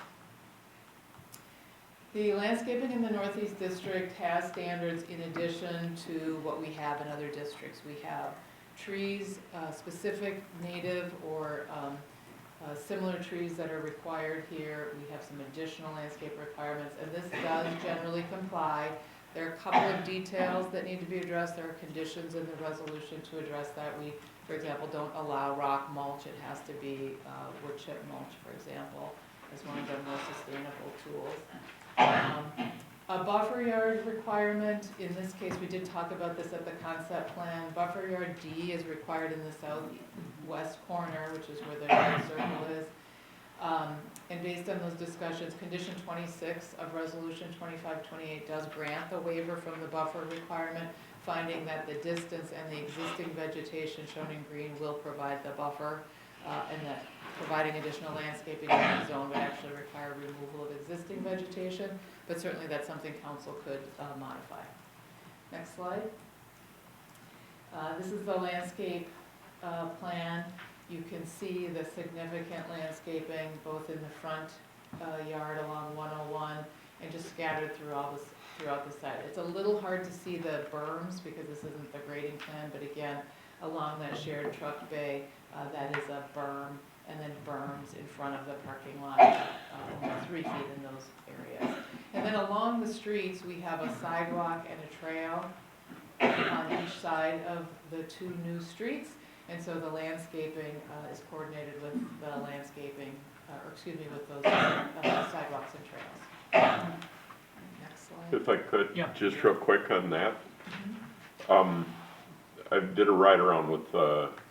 The landscaping in the Northeast District has standards in addition to what we have in other districts. We have trees, specific native or similar trees that are required here. We have some additional landscape requirements, and this does generally comply. There are a couple of details that need to be addressed. There are conditions in the resolution to address that. We, for example, don't allow rock mulch. It has to be wood chip mulch, for example, as one of the more sustainable tools. A buffer yard requirement, in this case, we did talk about this at the concept plan. Buffer yard D is required in the southwest corner, which is where the red circle is. And based on those discussions, condition 26 of resolution 2528 does grant the waiver from the buffer requirement, finding that the distance and the existing vegetation shown in green will provide the buffer, and that providing additional landscaping in that zone would actually require removal of existing vegetation, but certainly that's something council could modify. Next slide. This is the landscape plan. You can see the significant landscaping both in the front yard along 101 and just scattered throughout the site. It's a little hard to see the berms because this isn't the grading plan, but again, along that shared truck bay, that is a berm, and then berms in front of the parking lot, 3 feet in those areas. And then along the streets, we have a sidewalk and a trail on each side of the 2 new streets. And so the landscaping is coordinated with the landscaping, with those sidewalks and trails. Next slide. If I could, Yeah. just real quick on that. I did a ride around with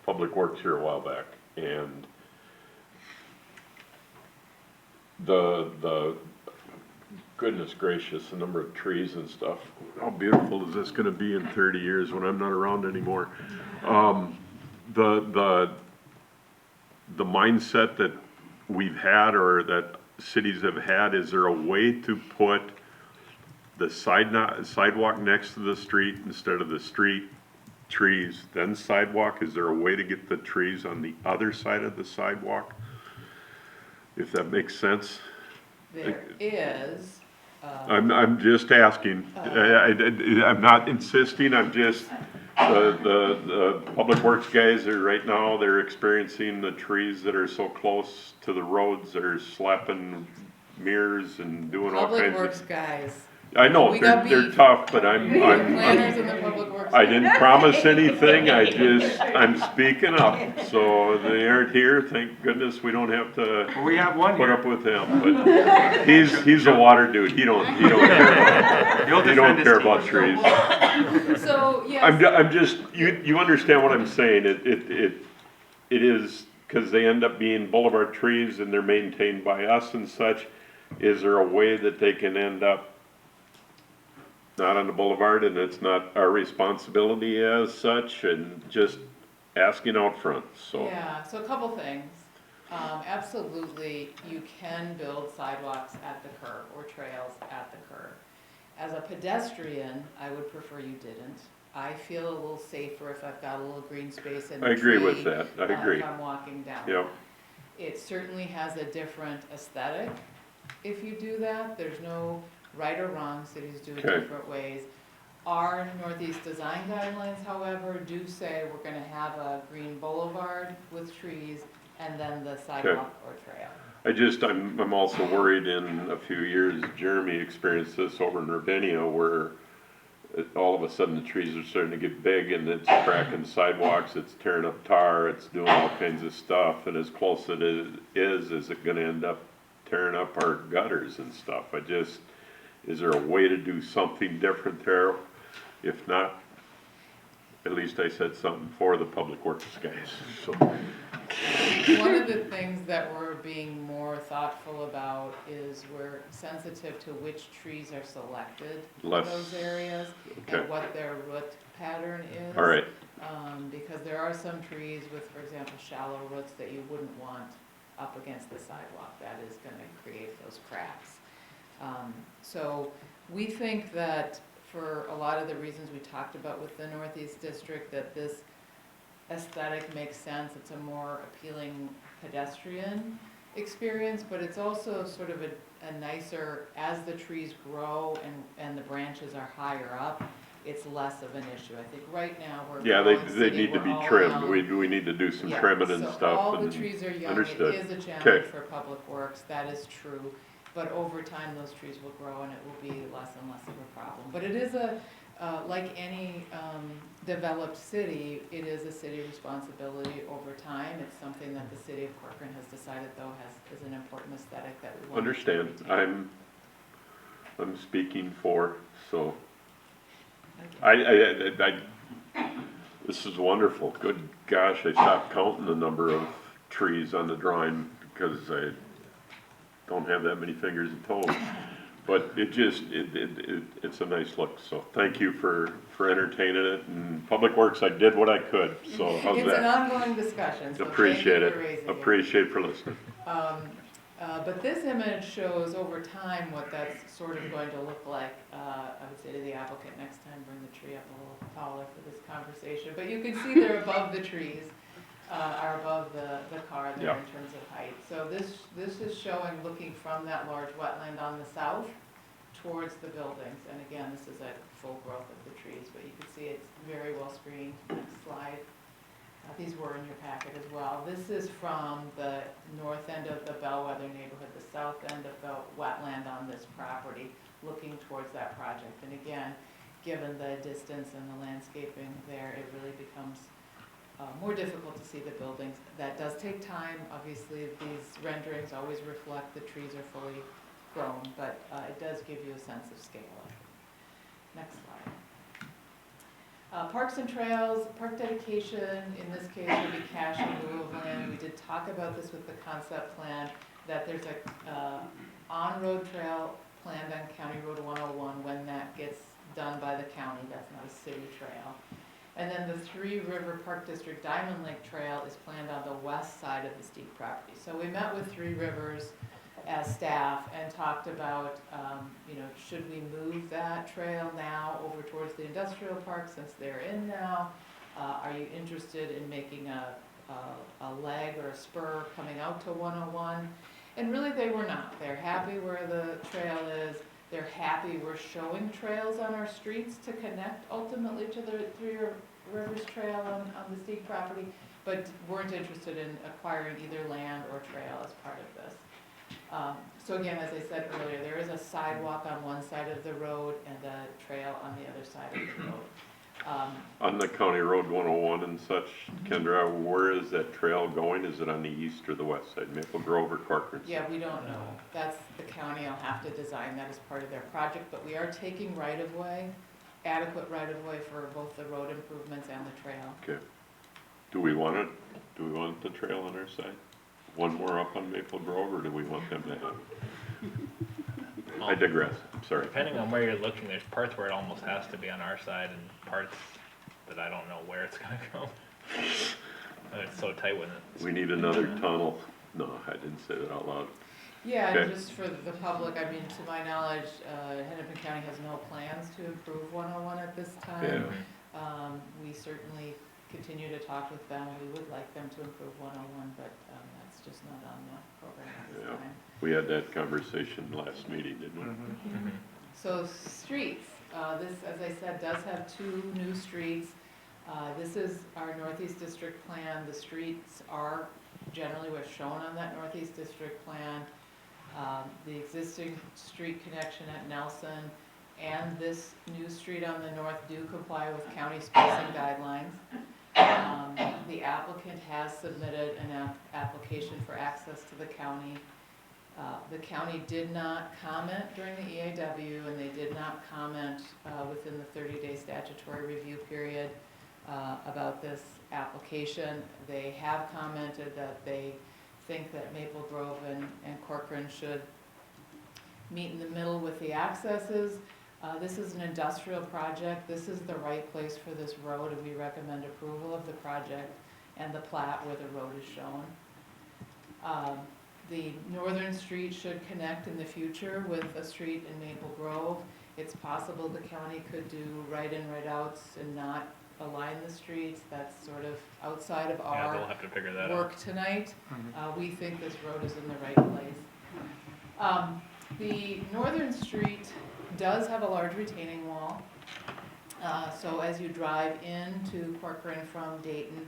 Public Works here a while back, and the goodness gracious, the number of trees and stuff. How beautiful is this gonna be in 30 years when I'm not around anymore? The mindset that we've had, or that cities have had, is there a way to put the sidewalk next to the street instead of the street, trees, then sidewalk? Is there a way to get the trees on the other side of the sidewalk? If that makes sense? There is. I'm just asking. I'm not insisting, I'm just, the Public Works guys are right now, they're experiencing the trees that are so close to the roads, they're slapping mirrors and doing all Public kinds of. Works guys. I know, We got they're beef. tough, but I'm, The planners and the Public Works. I guys. didn't promise anything, I'm speaking up. So they aren't here, thank goodness we don't have to Well, we have one put here. up with him, but he's a water dude, he don't care He'll about, he don't defend his care team. about trees. So, yes. I'm just, you understand what I'm saying, it is, cause they end up being boulevard trees and they're maintained by us and such. Is there a way that they can end up not on the boulevard and it's not our responsibility as such, and just asking out front, so. Yeah, so a couple things. Absolutely, you can build sidewalks at the curb or trails at the curb. As a pedestrian, I would prefer you didn't. I feel a little safer if I've got a little green space in the I agree with tree, that, I agree. If I'm walking down. Yep, It certainly has a different aesthetic if you do that. There's no right or wrong, cities do it Okay. different ways. Our Northeast design guidelines, however, do say we're gonna have a green boulevard with trees and then the sidewalk or trail. I'm also worried in a few years, Jeremy experienced this over in Ravinia, where all of a sudden the trees are starting to get big and it's cracking sidewalks, it's tearing up tar, it's doing all kinds of stuff, and as close it is it gonna end up tearing up our gutters and stuff? Is there a way to do something different there? If not, at least I said something for the Public Works guys, so. One of the things that we're being more thoughtful about is we're sensitive to which trees are selected in Less- those areas okay. and what their root pattern is. All right, Because there are some trees with, for example, shallow roots that you wouldn't want up against the sidewalk. That is gonna create those cracks. So we think that for a lot of the reasons we talked about with the Northeast District, that this aesthetic makes sense. It's a more appealing pedestrian experience, but it's also sort of a nicer, as the trees grow and the branches are higher up, it's less of an issue. I think right now we're. yeah, growing they city, need to we're be all trimmed, young. we need to do some Yeah, trimming and so stuff. all the and- trees are young, understood. it is a Okay. challenge for Public Works, that is true. But over time, those trees will grow and it will be less and less of a problem. But it is like any developed city, it is a city responsibility over time. It's something that the city of Corcoran has decided though is an important aesthetic that we want to Understand, maintain. I'm speaking for, so, Okay. this is wonderful, good gosh, I stopped counting the number of trees on the drawing, because I don't have that many fingers and toes. But it's a nice look, so thank you for entertaining it, and Public Works, I did what I could, so how's It's an that? ongoing discussion, so Appreciate thank you for raising it, it. appreciate for listening. But this image shows over time what that's sort of going to look like. I would say to the applicant next time, bring the tree up a little taller for this conversation. But you can see they're above the trees, are above the car there Yeah. in terms of height. So this is showing looking from that large wetland on the south towards the buildings. And again, this is at full growth of the trees, but you can see it's very well screened. Next slide. these were in your packet as well. This is from the north end of the Bellwether neighborhood, the south end of the wetland on this property, looking towards that project. And again, given the distance and the landscaping there, it really becomes more difficult to see the buildings. That does take time. Obviously, these renderings always reflect the trees are fully grown, but it does give you a sense of scale. Next slide. Parks and trails, park dedication, in this case would be cash in lieu of land. We did talk about this with the concept plan, that there's a on-road trail planned on County Road 101 when that gets done by the county. That's not a city trail. And then the Three River Park District Diamond Lake Trail is planned on the west side of the steep property. So we met with Three Rivers as staff and talked about, should we move that trail now over towards the industrial park since they're in now? Are you interested in making a leg or a spur coming out to 101? And really they were not. They're happy where the trail is. They're happy we're showing trails on our streets to connect ultimately to the Three Rivers Trail on the steep property, but weren't interested in acquiring either land or trail as part of this. So again, as I said earlier, there is a sidewalk on one side of the road and a trail on the other side of the road. On the County Road 101 and such, Kendra, where is that trail going? Is it on the east or the west side, Maple Grove or Corcoran? Yeah, we don't know. That's the county. I'll have to design that as part of their project, but we are taking right-of-way, adequate right-of-way for both the road improvements and the trail. Okay. Do we want the trail on our side? One more up on Maple Grove, or do we want them to have? I digress, I'm sorry. Depending on where you're looking, there's parts where it almost has to be on our side and parts that I don't know where it's gonna go. It's so tight with it. We need another tunnel. No, I didn't say that out loud. Yeah, and Okay. just for the public, I mean, to my knowledge, Hennepin County has no plans to improve 101 at this time. We certainly continue to talk with them. We would like them to improve 101, but that's just not on the program at this time. We had that conversation last meeting, didn't we? Mm-hmm. So streets, this, as I said, does have 2 new streets. This is our Northeast District plan. The streets are generally what's shown on that Northeast District plan. The existing street connection at Nelson and this new street on the north do comply with county spacing guidelines. The applicant has submitted an application for access to the county. The county did not comment during the EAW, and they did not comment within the 30-day statutory review period about this application. They have commented that they think that Maple Grove and Corcoran should meet in the middle with the accesses. This is an industrial project. This is the right place for this road, and we recommend approval of the project and the plat where the road is shown. The northern street should connect in the future with a street in Maple Grove. It's possible the county could do right-in, right-outs and not align the streets. That's sort of outside of Yeah, our they'll have to figure that work out. tonight. We think this road is in the right place. The northern street does have a large retaining wall. So as you drive into Corcoran from Dayton,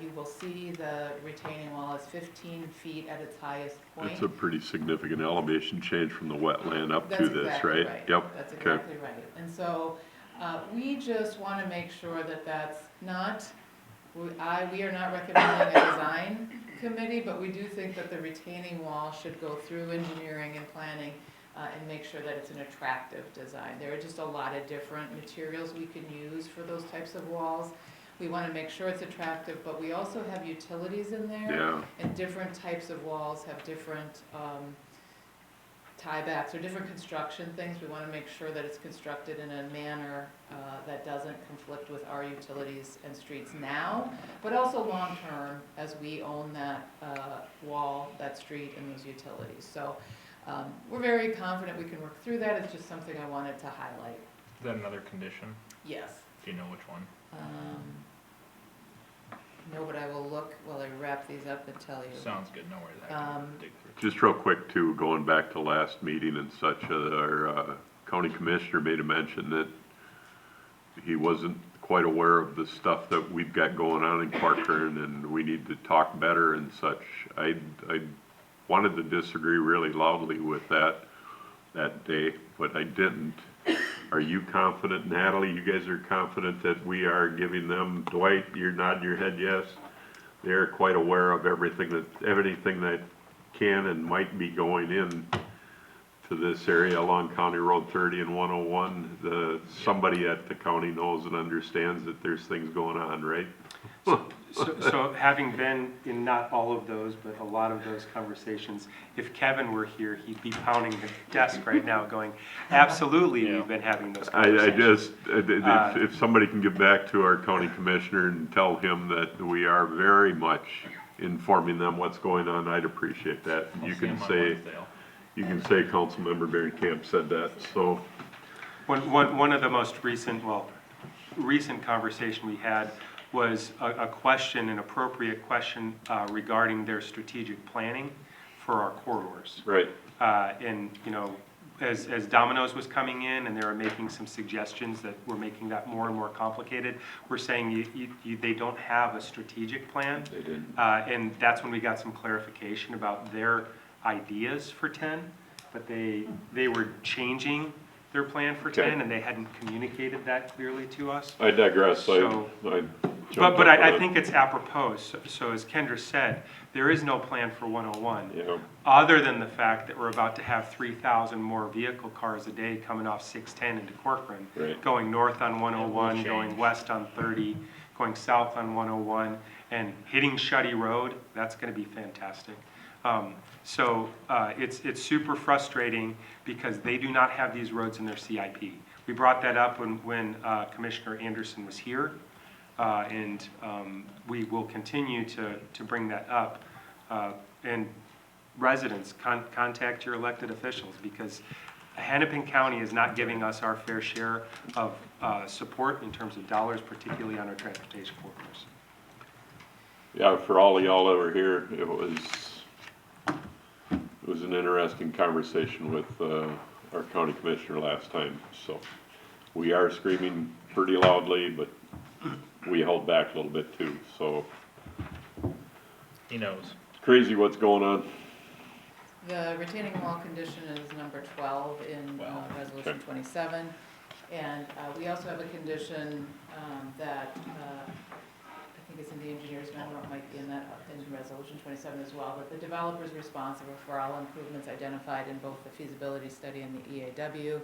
you will see the retaining wall is 15 feet at its highest point. It's a pretty significant elevation change from the wetland up That's to this, exactly right? Yep. That's Okay. exactly right. And so we just want to make sure that that's not, we are not recommending a design committee, but we do think that the retaining wall should go through engineering and planning and make sure that it's an attractive design. There are just a lot of different materials we can use for those types of walls. We want to make sure it's attractive, but we also have utilities in there. Yeah. And different types of walls have different tiebacks or different construction things. We want to make sure that it's constructed in a manner that doesn't conflict with our utilities and streets now, but also long-term as we own that wall, that street, and those utilities. So we're very confident we can work through that. It's just something I wanted to highlight. Is that another condition? Yes. Do you know which one? No, but I will look while I wrap these up and tell you. Sounds good, no worries, I can dig through. Just real quick too, going back to last meeting and such, our county commissioner made a mention that he wasn't quite aware of the stuff that we've got going on in Corcoran, and we need to talk better and such. I wanted to disagree really loudly with that day, but I didn't. Are you confident, Natalie? You guys are confident that we are giving them, Dwight, you're nodding your head yes? They're quite aware of everything that can and might be going in to this area along County Road 30 and 101. Somebody at the county knows and understands that there's things going on, right? So having been in not all of those, but a lot of those conversations, if Kevin were here, he'd be pounding the desk right now going, absolutely, we've been having those conversations. If somebody can get back to our county commissioner and tell him that we are very much informing them what's going on, I'd appreciate that. You can say Councilmember Berry-Camp said that, so. One of the most recent conversation we had was a question, an appropriate question regarding their strategic planning for our corridors. Right. And, you know, as Domino's was coming in and they were making some suggestions that were making that more and more complicated, we're saying they don't have a strategic plan. They didn't. And that's when we got some clarification about their ideas for 10, but they were changing their plan for 10 and they hadn't communicated that clearly to us. I digress. But I think it's apropos. So as Kendra said, there is no plan for 101, other than the fact that we're about to have 3,000 more vehicle cars a day coming off 610 into Corcoran, going north on 101, going west on 30, going south on 101, and hitting Shuddy Road. That's going to be fantastic. It's super frustrating because they do not have these roads in their CIP. We brought that up when Commissioner Anderson was here. And we will continue to bring that up. And residents, contact your elected officials because Hennepin County is not giving us our fair share of support in terms of dollars, particularly on our transportation corridors. Yeah, for all of y'all over here, it was an interesting conversation with our county commissioner last time. So we are screaming pretty loudly, but we held back a little bit too, so. He knows. It's crazy what's going on. The retaining wall condition is number 12 in resolution 27. And we also have a condition that I think it's in the engineer's memo, it might be in resolution 27 as well, that the developer is responsible for all improvements identified in both the feasibility study and the EAW.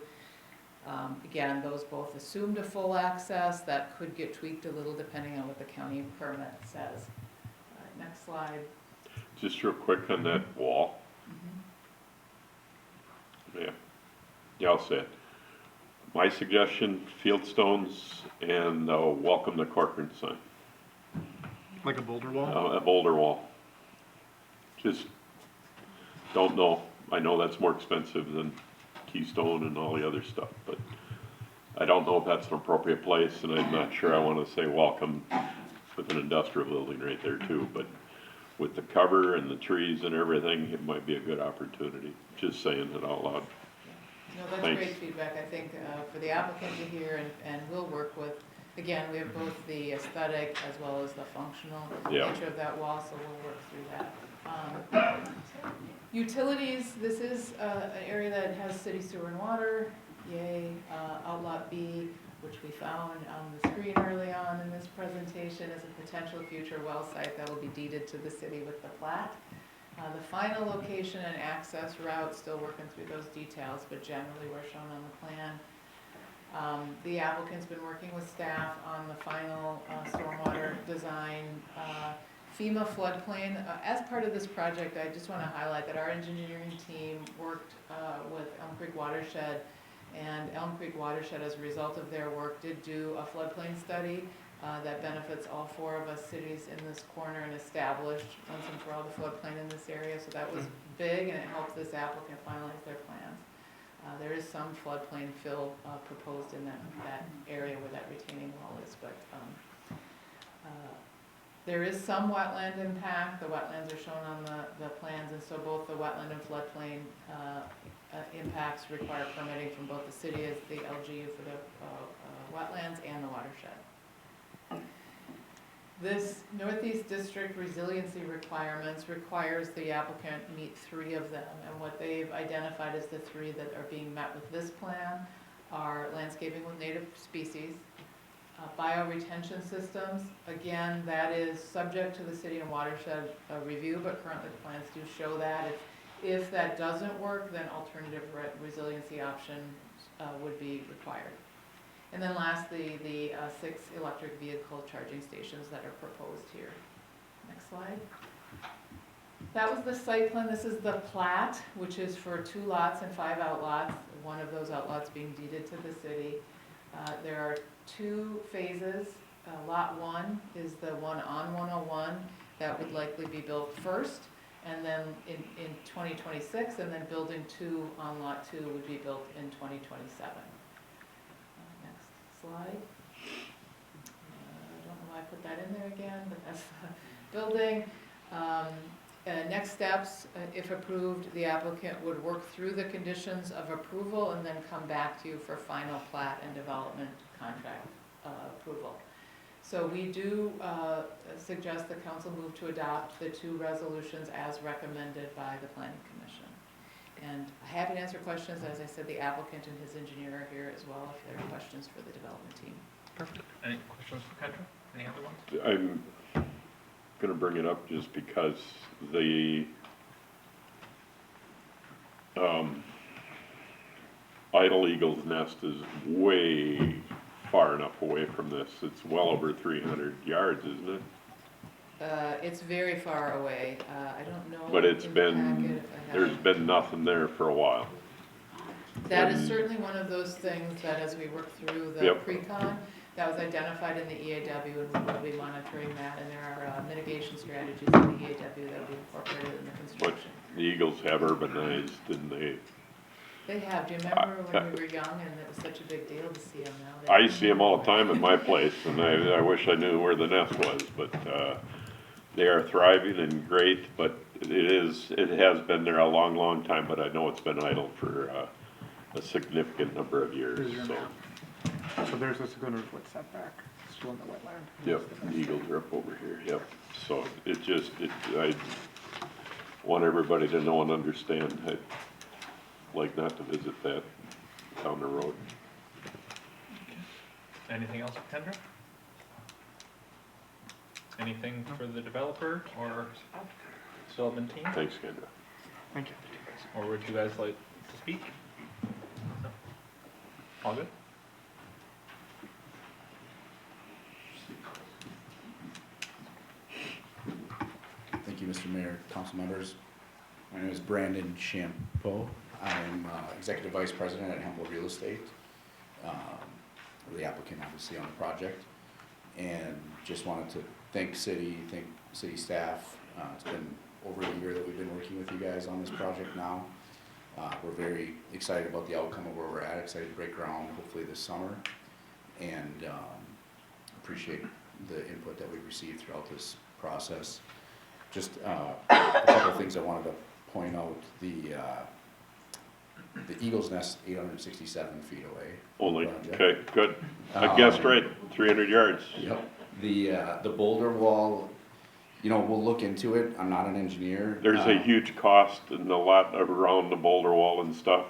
Again, those both assumed a full access. That could get tweaked a little depending on what the county permit says. Next slide. Just real quick on that wall. Yeah, I'll say it. My suggestion, fieldstones and welcome to Corcoran sign. Like a boulder wall? A boulder wall. Just don't know. I know that's more expensive than Keystone and all the other stuff, but I don't know if that's an appropriate place, and I'm not sure I want to say welcome with an industrial building right there too, but with the cover and the trees and everything, it might be a good opportunity. Just saying it out loud. No, that's Thanks. great feedback. I think for the applicant to hear, and we'll work with, again, we have both the aesthetic as well as the functional nature of that wall, so we'll work through that. Utilities, this is an area that has city sewer and water, yay. Outlot B, which we found on the screen early on in this presentation, is a potential future well site that will be deeded to the city with the plat. The final location and access route, still working through those details, but generally we're shown on the plan. The applicant's been working with staff on the final stormwater design. FEMA floodplain, as part of this project, I just want to highlight that our engineering team worked with Elm Creek Watershed, and Elm Creek Watershed, as a result of their work, did do a floodplain study that benefits all 4 of us cities in this corner and established once and for all the floodplain in this area. So that was big, and it helped this applicant finalize their plans. There is some floodplain fill proposed in that area where that retaining wall is, but there is some wetland impact. The wetlands are shown on the plans, and so both the wetland and floodplain impacts require permitting from both the city as the LGU for the wetlands and the watershed. This Northeast District resiliency requirements requires the applicant meet 3 of them. And what they've identified as the 3 that are being met with this plan are landscaping with native species, bioretention systems. Again, that is subject to the city and watershed review, but currently the plans do show that. If that doesn't work, then alternative resiliency options would be required. And then lastly, the 6 electric vehicle charging stations that are proposed here. Next slide. That was the site plan. This is the plat, which is for 2 lots and 5 outlots, one of those outlots being deeded to the city. There are 2 phases. Lot 1 is the one on 101 that would likely be built first, and then in 2026, and then building 2 on lot 2 would be built in 2027. Slide. I don't know why I put that in there again, but that's the building. Next steps, if approved, the applicant would work through the conditions of approval and then come back to you for final plat and development contract approval. So we do suggest the council move to adopt the 2 resolutions as recommended by the Planning Commission. And happy to answer questions. As I said, the applicant and his engineer are here as well if there are questions for the development team. Perfect. Any questions for Kendra? Any other ones? I'm gonna bring it up just because the Idle Eagle's Nest is way far enough away from this. It's well over 300 yards, isn't it? It's very far away. I don't know. But it's in the been, packet if I have there's it. been nothing there for a while. That is and- certainly one of those things that as we work through the Yep. pre-con, that was identified in the EAW and we will be monitoring that. And there are mitigation strategies in the EAW that will be incorporated in the But construction. the Eagles have urbanized, didn't they? They have. Do you remember when we were young and it was such a big deal to see them now? I see them all the time in my place, and I wish I knew where the nest was, but, they are thriving and great, but it has been there a long, long time, but I know it's been idle for, a significant number of years, Here's your so. map. So there's a 600-foot setback, still in the wetland. Yep, the Eagles are up over here, yep. So I want everybody to know and understand. I'd like not to visit that down the road. Anything else for Kendra? Anything for the developer or development team? Thanks, Kendra. Thank you. Or would you guys like to speak? No? All good? Thank you, Mr. Mayor, council members. My name is Brandon Champeau. I'm Executive Vice President at Hempel Real Estate, the applicant obviously on the project. And just wanted to thank city staff. It's been over a year that we've been working with you guys on this project now. We're very excited about the outcome of where we're at, excited to break ground hopefully this summer. And appreciate the input that we've received throughout this process. Just a couple of things I wanted to point out. The Eagle's Nest, 867 feet away. Only, Project. okay, good. I guessed right, 300 yards. Yep. The boulder wall, we'll look into it. I'm not an engineer. There's a huge cost and a lot around the boulder wall and stuff.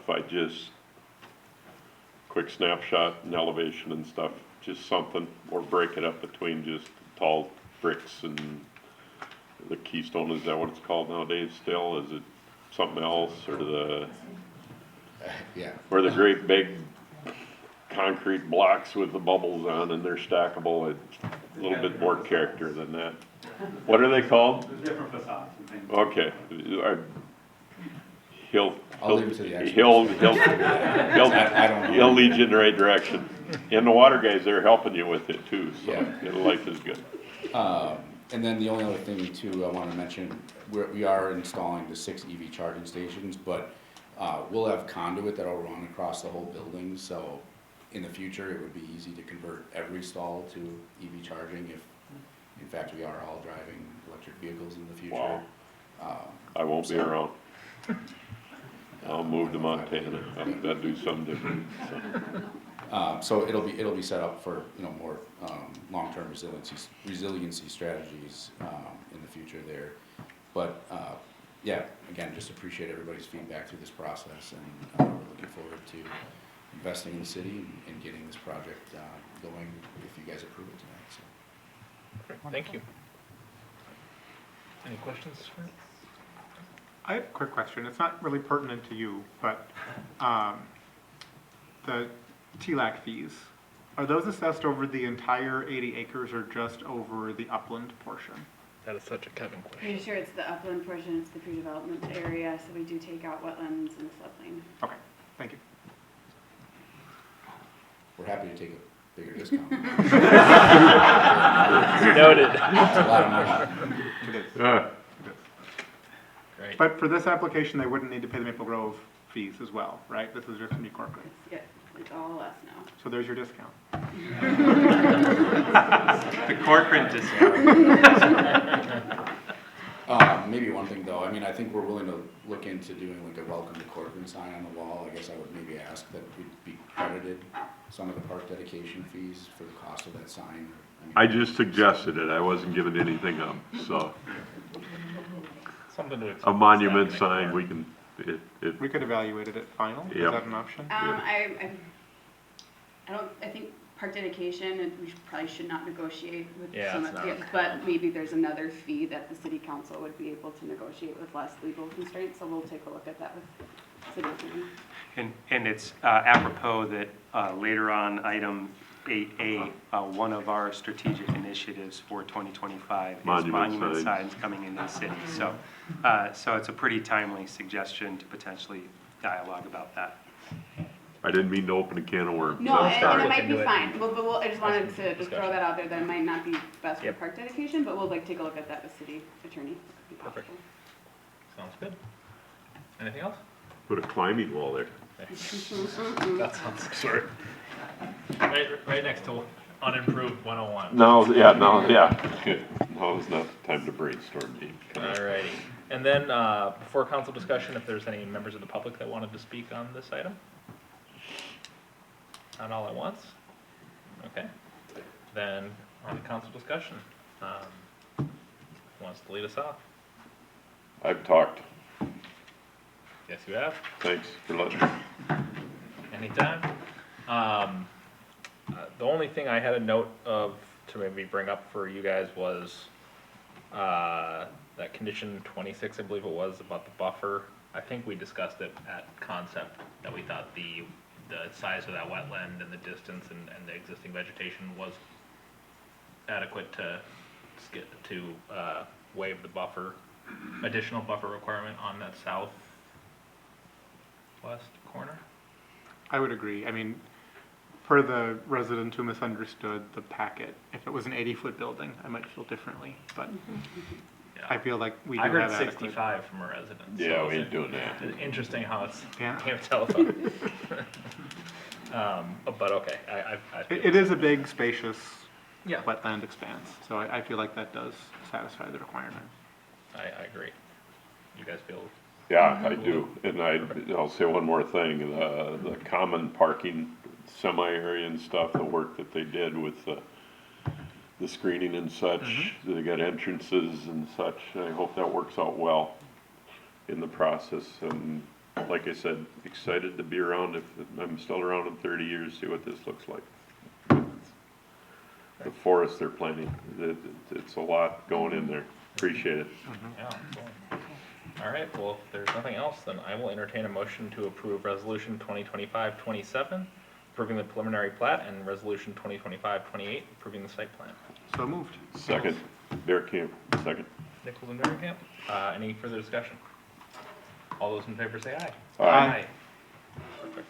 Quick snapshot and elevation and stuff, just something, or break it up between just tall bricks and the keystone, is that what it's called nowadays still? Is it something else, or Yeah. or the great big concrete blocks with the bubbles on and they're stackable? It's a little bit more character than that. What are they called? Different facades and things. Okay. I'll leave it to the experts. He'll I don't know. he'll lead you in the right direction. And the water guys, they're helping you with it too, so Yeah. life is good. And then the only other thing too, I wanted to mention, we are installing the 6 EV charging stations, but we'll have conduit that'll run across the whole building, so in the future, it would be easy to convert every stall to EV charging if, in fact, we are all driving electric vehicles in the future. Wow. I won't be around. I'll move to Montana. I've got to do something different, so. So it'll be set up for, you know, more long-term resiliency strategies in the future there. But yeah, again, just appreciate everybody's feedback through this process, and we're looking forward to investing in the city and getting this project going if you guys approve it tonight. So. Great, thank you. Any questions? I have a quick question. It's not really pertinent to you, but the TLAC fees, are those assessed over the entire 80 acres or just over the upland portion? That is such a Kevin question. Pretty sure it's the upland portion, it's the pre-development area, so we do take out wetlands and floodplain. Okay, thank you. We're happy to take a bigger discount. Noted. It's a lot of money. It is. Great. But for this application, they wouldn't need to pay the Maple Grove fees as well, right? This is just New Corcoran. Yeah, it's all us now. So there's your discount. The Corcoran discount. Maybe one thing though, I mean, I think we're willing to look into doing like a welcome to Corcoran sign on the wall. I guess I would maybe ask that we be credited some of the park dedication fees for the cost of that sign. I just suggested it, I wasn't giving anything up, so. Something to A monument sign, we can, We could evaluate it at final. Is Yep. that an option? I think park dedication, and we probably should not negotiate with Yeah, some it's of not. the, but maybe there's another fee that the city council would be able to negotiate with less legal constraints, so we'll take a look at that with city attorney. And it's apropos that later on item 8A, one of our strategic initiatives for 2025 is monument signs coming into the city. So, so it's a pretty timely suggestion to potentially dialogue about that. I didn't mean to open a can of worms. No, and start it might looking be into it. fine, but I just wanted to just Discussion. throw that out there, that it might not be best for Yep. park dedication, but we'll take a look at that with city attorney. if Perfect. possible. Sounds good. Anything else? Put a climbing wall there. That sounds sorry. Right next to unimproved 101. No, yeah, good. Now is not the time to brainstorm, Dean. Alrighty. And then, before council discussion, if there's any members of the public that wanted to speak on this item? Not all at once? Okay. Then, on to council discussion. Who wants to lead us off? I've talked. Yes, you have. Thanks for letting me. Anytime. The only thing I had a note of to maybe bring up for you guys was that condition 26, I believe it was, about the buffer. I think we discussed it at concept, that we thought the size of that wetland and the distance and the existing vegetation was adequate to waive the buffer, additional buffer requirement on that southwest corner. I would agree. I mean, for the resident who misunderstood the packet, if it was an 80-foot building, I might feel differently, but Yeah. I feel like we do I heard have adequate. 65 from a resident. Yeah, so we it's ain't doing that. Interesting how it's Yeah. telephone. But okay, I feel It is a big, spacious Yeah. wetland expanse, so I feel like that does satisfy the requirement. I agree. You guys feel Yeah, I do. And I'll say one more thing, the common parking semi-area and stuff, the work that they did with the screening and such, they got entrances and such, I hope that works out well in the process. And like I said, excited to be around, if I'm still around in 30 years, see what this looks like. The forest they're planting, it's a lot going in there, appreciate it. Yeah, cool. All right, well, if there's nothing else, then I will entertain a motion to approve Resolution 2025-27, approving the preliminary plat, and Resolution 2025-28, approving the site plan. So moved. Second, Bear Camp, second. Nichols and Bergenkamp, any further discussion? All those in favor say aye. Aye. Perfect.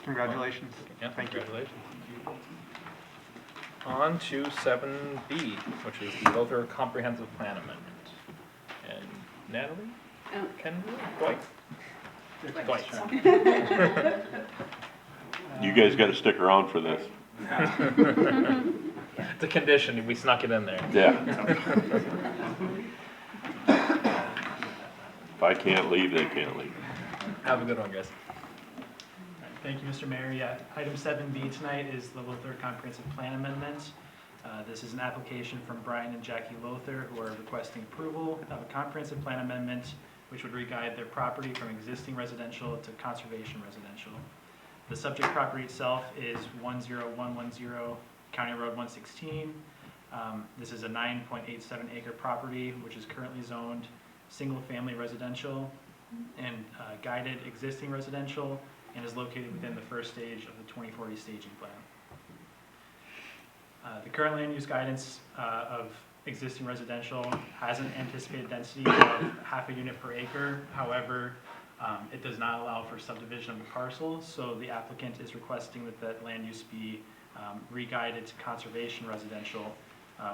Congratulations. Yeah, Thank you. congratulations. On to 7B, which is the Lother Comprehensive Plan Amendment. And Natalie? Oh. Kendra? Dwight? Dwight. You guys gotta stick around for this. It's a condition, we snuck it in there. Yeah. If I can't leave, they can't leave. Have a good one, guys. Thank you, Mr. Mayor. Yeah, item 7B tonight is the Lothar Comprehensive Plan Amendment. This is an application from Brian and Jackie Lothar, who are requesting approval of a comprehensive plan amendment which would re-guide their property from existing residential to conservation residential. The subject property itself is 10110 County Road 116. This is a 9.87 acre property which is currently zoned single-family residential and guided existing residential, and is located within the first stage of the 2040 staging plan. The current land use guidance of existing residential has an anticipated density of half a unit per acre. However, it does not allow for subdivision of the parcel, so the applicant is requesting that that land use be re-guided to conservation residential,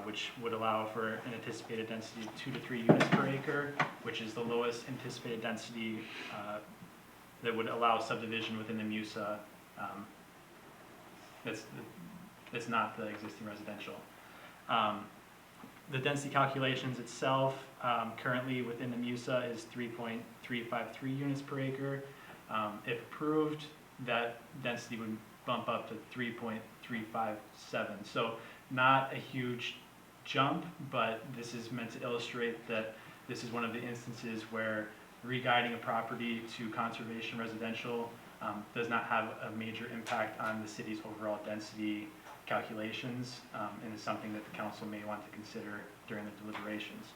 which would allow for an anticipated density of 2 to 3 units per acre, which is the lowest anticipated density that would allow subdivision within the MUSA. That's not the existing residential. The density calculations itself, currently within the MUSA is 3.353 units per acre. If approved, that density would bump up to 3.357. So not a huge jump, but this is meant to illustrate that this is one of the instances where re-guiding a property to conservation residential does not have a major impact on the city's overall density calculations, and is something that the council may want to consider during the deliberations.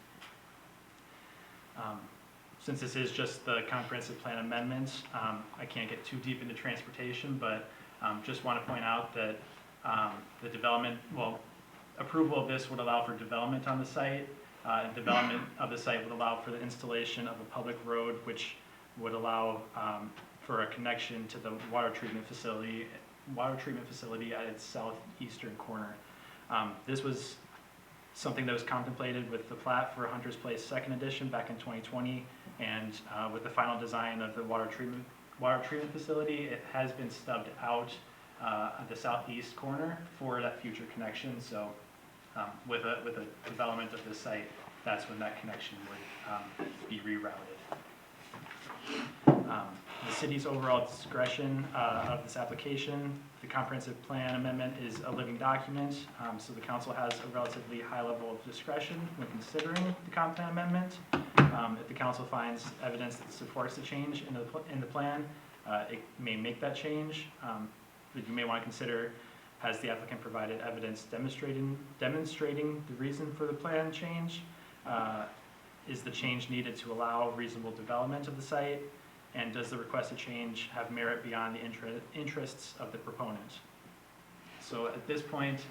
Since this is just the comprehensive plan amendment, I can't get too deep into transportation, but just want to point out that the development, approval of this would allow for development on the site. Development of the site would allow for the installation of a public road, which would allow for a connection to the water treatment facility at its southeastern corner. This was something that was contemplated with the plat for Hunter's Place Second Edition back in 2020, and with the final design of the water treatment facility, it has been stubbed out at the southeast corner for that future connection. So with a development of this site, that's when that connection would be rerouted. The city's overall discretion of this application, the comprehensive plan amendment is a living document, so the council has a relatively high level of discretion when considering the comp plan amendment. If the council finds evidence that supports the change in the plan, it may make that change. But you may want to consider, has the applicant provided evidence demonstrating the reason for the plan change? Is the change needed to allow reasonable development of the site? And does the requested change have merit beyond the interests of the proponent? So at this point,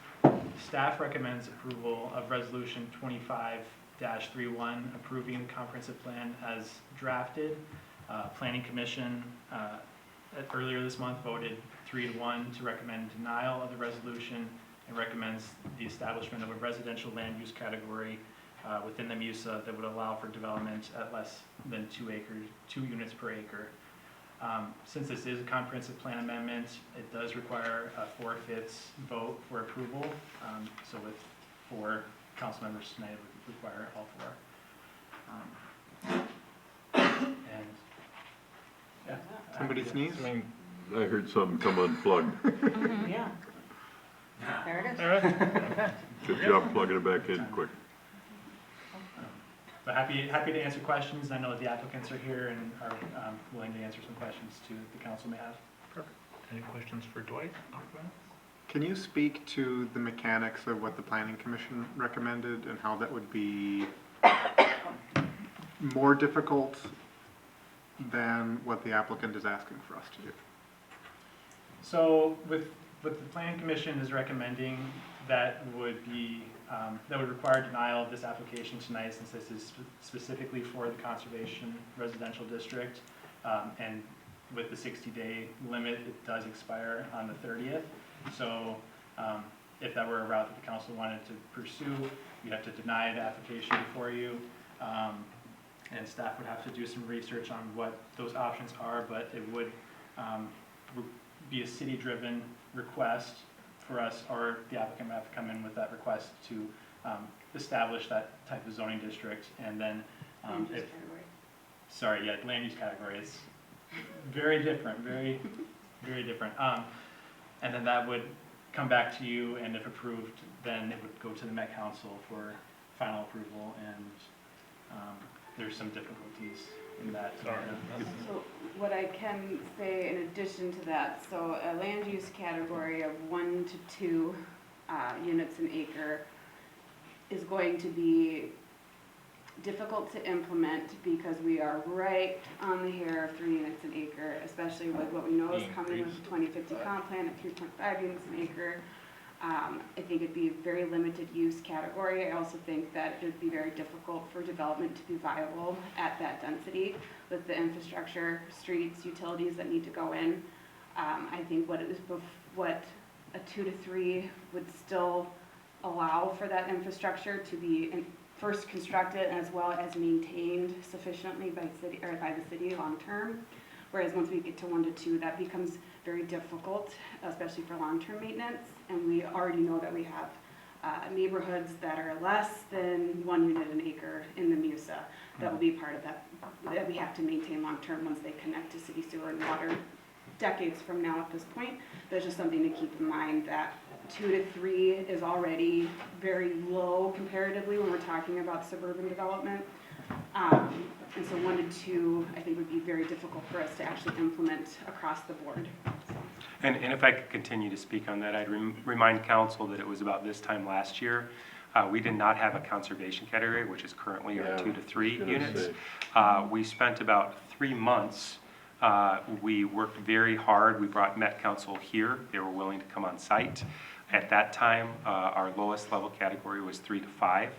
staff recommends approval of resolution 25-31, approving the comprehensive plan as drafted. Planning Commission earlier this month voted 3-1 to recommend denial of the resolution, and recommends the establishment of a residential land use category within the MUSA that would allow for development at less than 2 units per acre. Since this is a comprehensive plan amendment, it does require a 4/5 vote for approval. So with 4 council members tonight, it would require all 4. And yeah. Somebody sneeze? I heard something come unplugged. Yeah. There it is. All right. Good job plugging it back in quick. But happy to answer questions. I know that the applicants are here and are willing to answer some questions too that the council may have. Perfect. Any questions for Dwight? Can you speak to the mechanics of what the Planning Commission recommended and how that would be more difficult than what the applicant is asking for us to do? So with what the Planning Commission is recommending, that would require denial of this application tonight, since this is specifically for the Conservation Residential District. And with the 60-day limit, it does expire on the 30th. So if that were a route that the council wanted to pursue, you'd have to deny the application for you. And staff would have to do some research on what those options are, but it would be a city-driven request for us, or the applicant would have to come in with that request to establish that type of zoning district. And then land use category. It's very different, very different. And then that would come back to you, and if approved, then it would go to the Met Council for final approval, and there's some difficulties in that. So what I can say in addition to that, so a land use category of 1 to 2 units an acre is going to be difficult to implement because we are right on the hair of 3 units an acre, especially with what we know is coming with the 2050 comp plan at 3.5 units an acre. I think it'd be a very limited use category. I also think that it would be very difficult for development to be viable at that density with the infrastructure, streets, utilities that need to go in. I think what a 2 to 3 would still allow for that infrastructure to be first constructed as well as maintained sufficiently by the city long term. Whereas once we get to 1 to 2, that becomes very difficult, especially for long-term maintenance. And we already know that we have neighborhoods that are less than 1 unit an acre in the MUSA that will be part of that we have to maintain long-term once they connect to city sewer and water decades from now at this point. There's just something to keep in mind that 2 to 3 is already very low comparatively when we're talking about suburban development. And so 1 to 2, I think, would be very difficult for us to actually implement across the board. So. And if I could continue to speak on that, I'd remind council that it was about this time last year. We did not have a conservation category, which is currently our 2 to 3 units. We spent about 3 months. We worked very hard. We brought Met Council here. They were willing to come on site. At that time, our lowest level category was 3 to 5.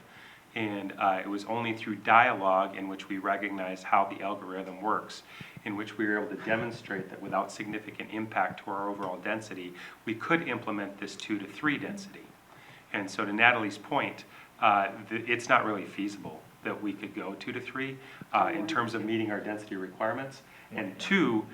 And it was only through dialogue in which we recognized how the algorithm works, in which we were able to demonstrate that without significant impact to our overall density, we could implement this 2 to 3 density. And so to Natalie's point, it's not really feasible that we could go 2 to 3 in terms of meeting our density requirements. And 2,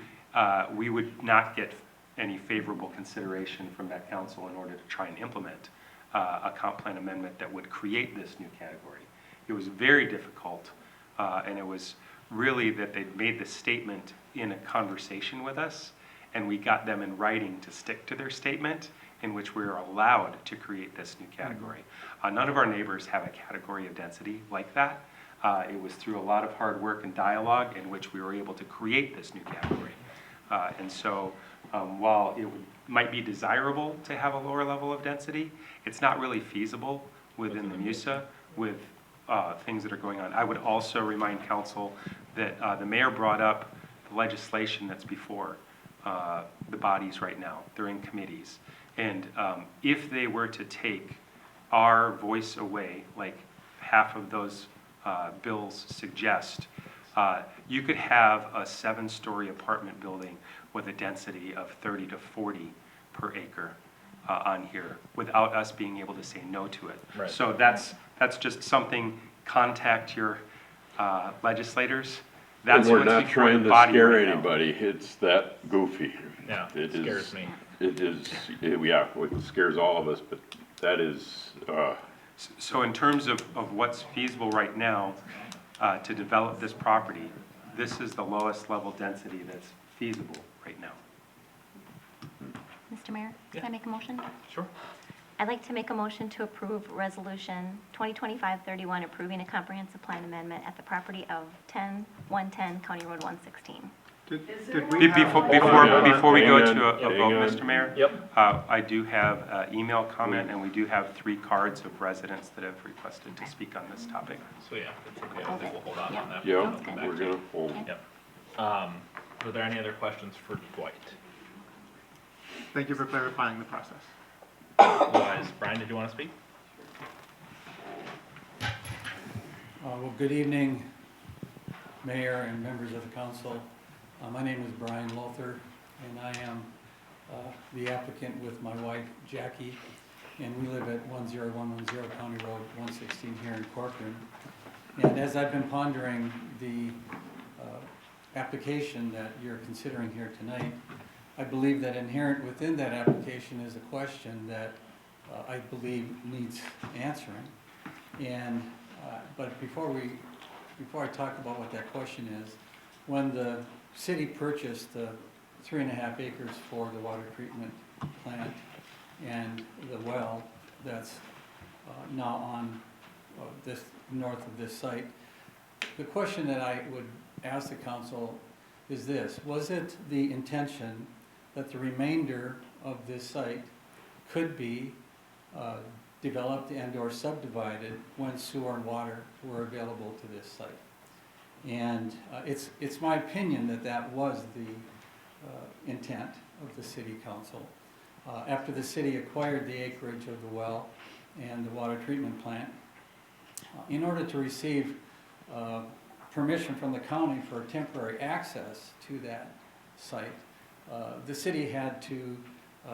we would not get any favorable consideration from that council in order to try and implement a comp plan amendment that would create this new category. It was very difficult, and it was really that they made the statement in a conversation with us, and we got them in writing to stick to their statement, in which we are allowed to create this new category. None of our neighbors have a category of density like that. It was through a lot of hard work and dialogue in which we were able to create this new category. And so while it might be desirable to have a lower level of density, it's not really feasible within the MUSA with things that are going on. I would also remind council that the mayor brought up the legislation that's before the bodies right now. They're in committees. And if they were to take our voice away, like half of those bills suggest, you could have a 7-story apartment building with a density of 30 to 40 per acre on here without us being able to say no to it. Right. So that's just something, contact your legislators. That's And we're what's not before trying the to body scare right now. anybody, it's that goofy. Yeah, It scares me. It is, yeah, it scares all of us, but that is, So in terms of what's feasible right now to develop this property, this is the lowest level density that's feasible right now. Mr. Mayor, can I Yeah. make a motion? Sure. I'd like to make a motion to approve Resolution 2025-31, approving a comprehensive plan amendment at the property of 110 County Road 116. Did Be- we have? Before we go Hang to a on, vote, hang on. Mr. Mayor, Yep. I do have email comment, and we do have 3 cards of residents that have requested to speak on this topic. So yeah, it's okay. I think we'll hold on on that. yeah, We'll come back we're to it. gonna hold. Yep. Are there any other questions for Dwight? Thank you for clarifying the process. Otherwise, Brian, did you want to speak? Well, good evening, Mayor and members of the council. My name is Brian Lothar, and I am the applicant with my wife Jackie, and we live at 10110 County Road 116 here in Corcoran. And as I've been pondering the application that you're considering here tonight, I believe that inherent within that application is a question that I believe needs answering. And but before I talk about what that question is, when the city purchased the 3.5 acres for the water treatment plant and the well that's now on this, north of this site. The question that I would ask the council is this: was it the intention that the remainder of this site could be developed and or subdivided when sewer and water were available to this site? And it's my opinion that that was the intent of the city council. After the city acquired the acreage of the well and the water treatment plant, in order to receive permission from the county for temporary access to that site, the city had to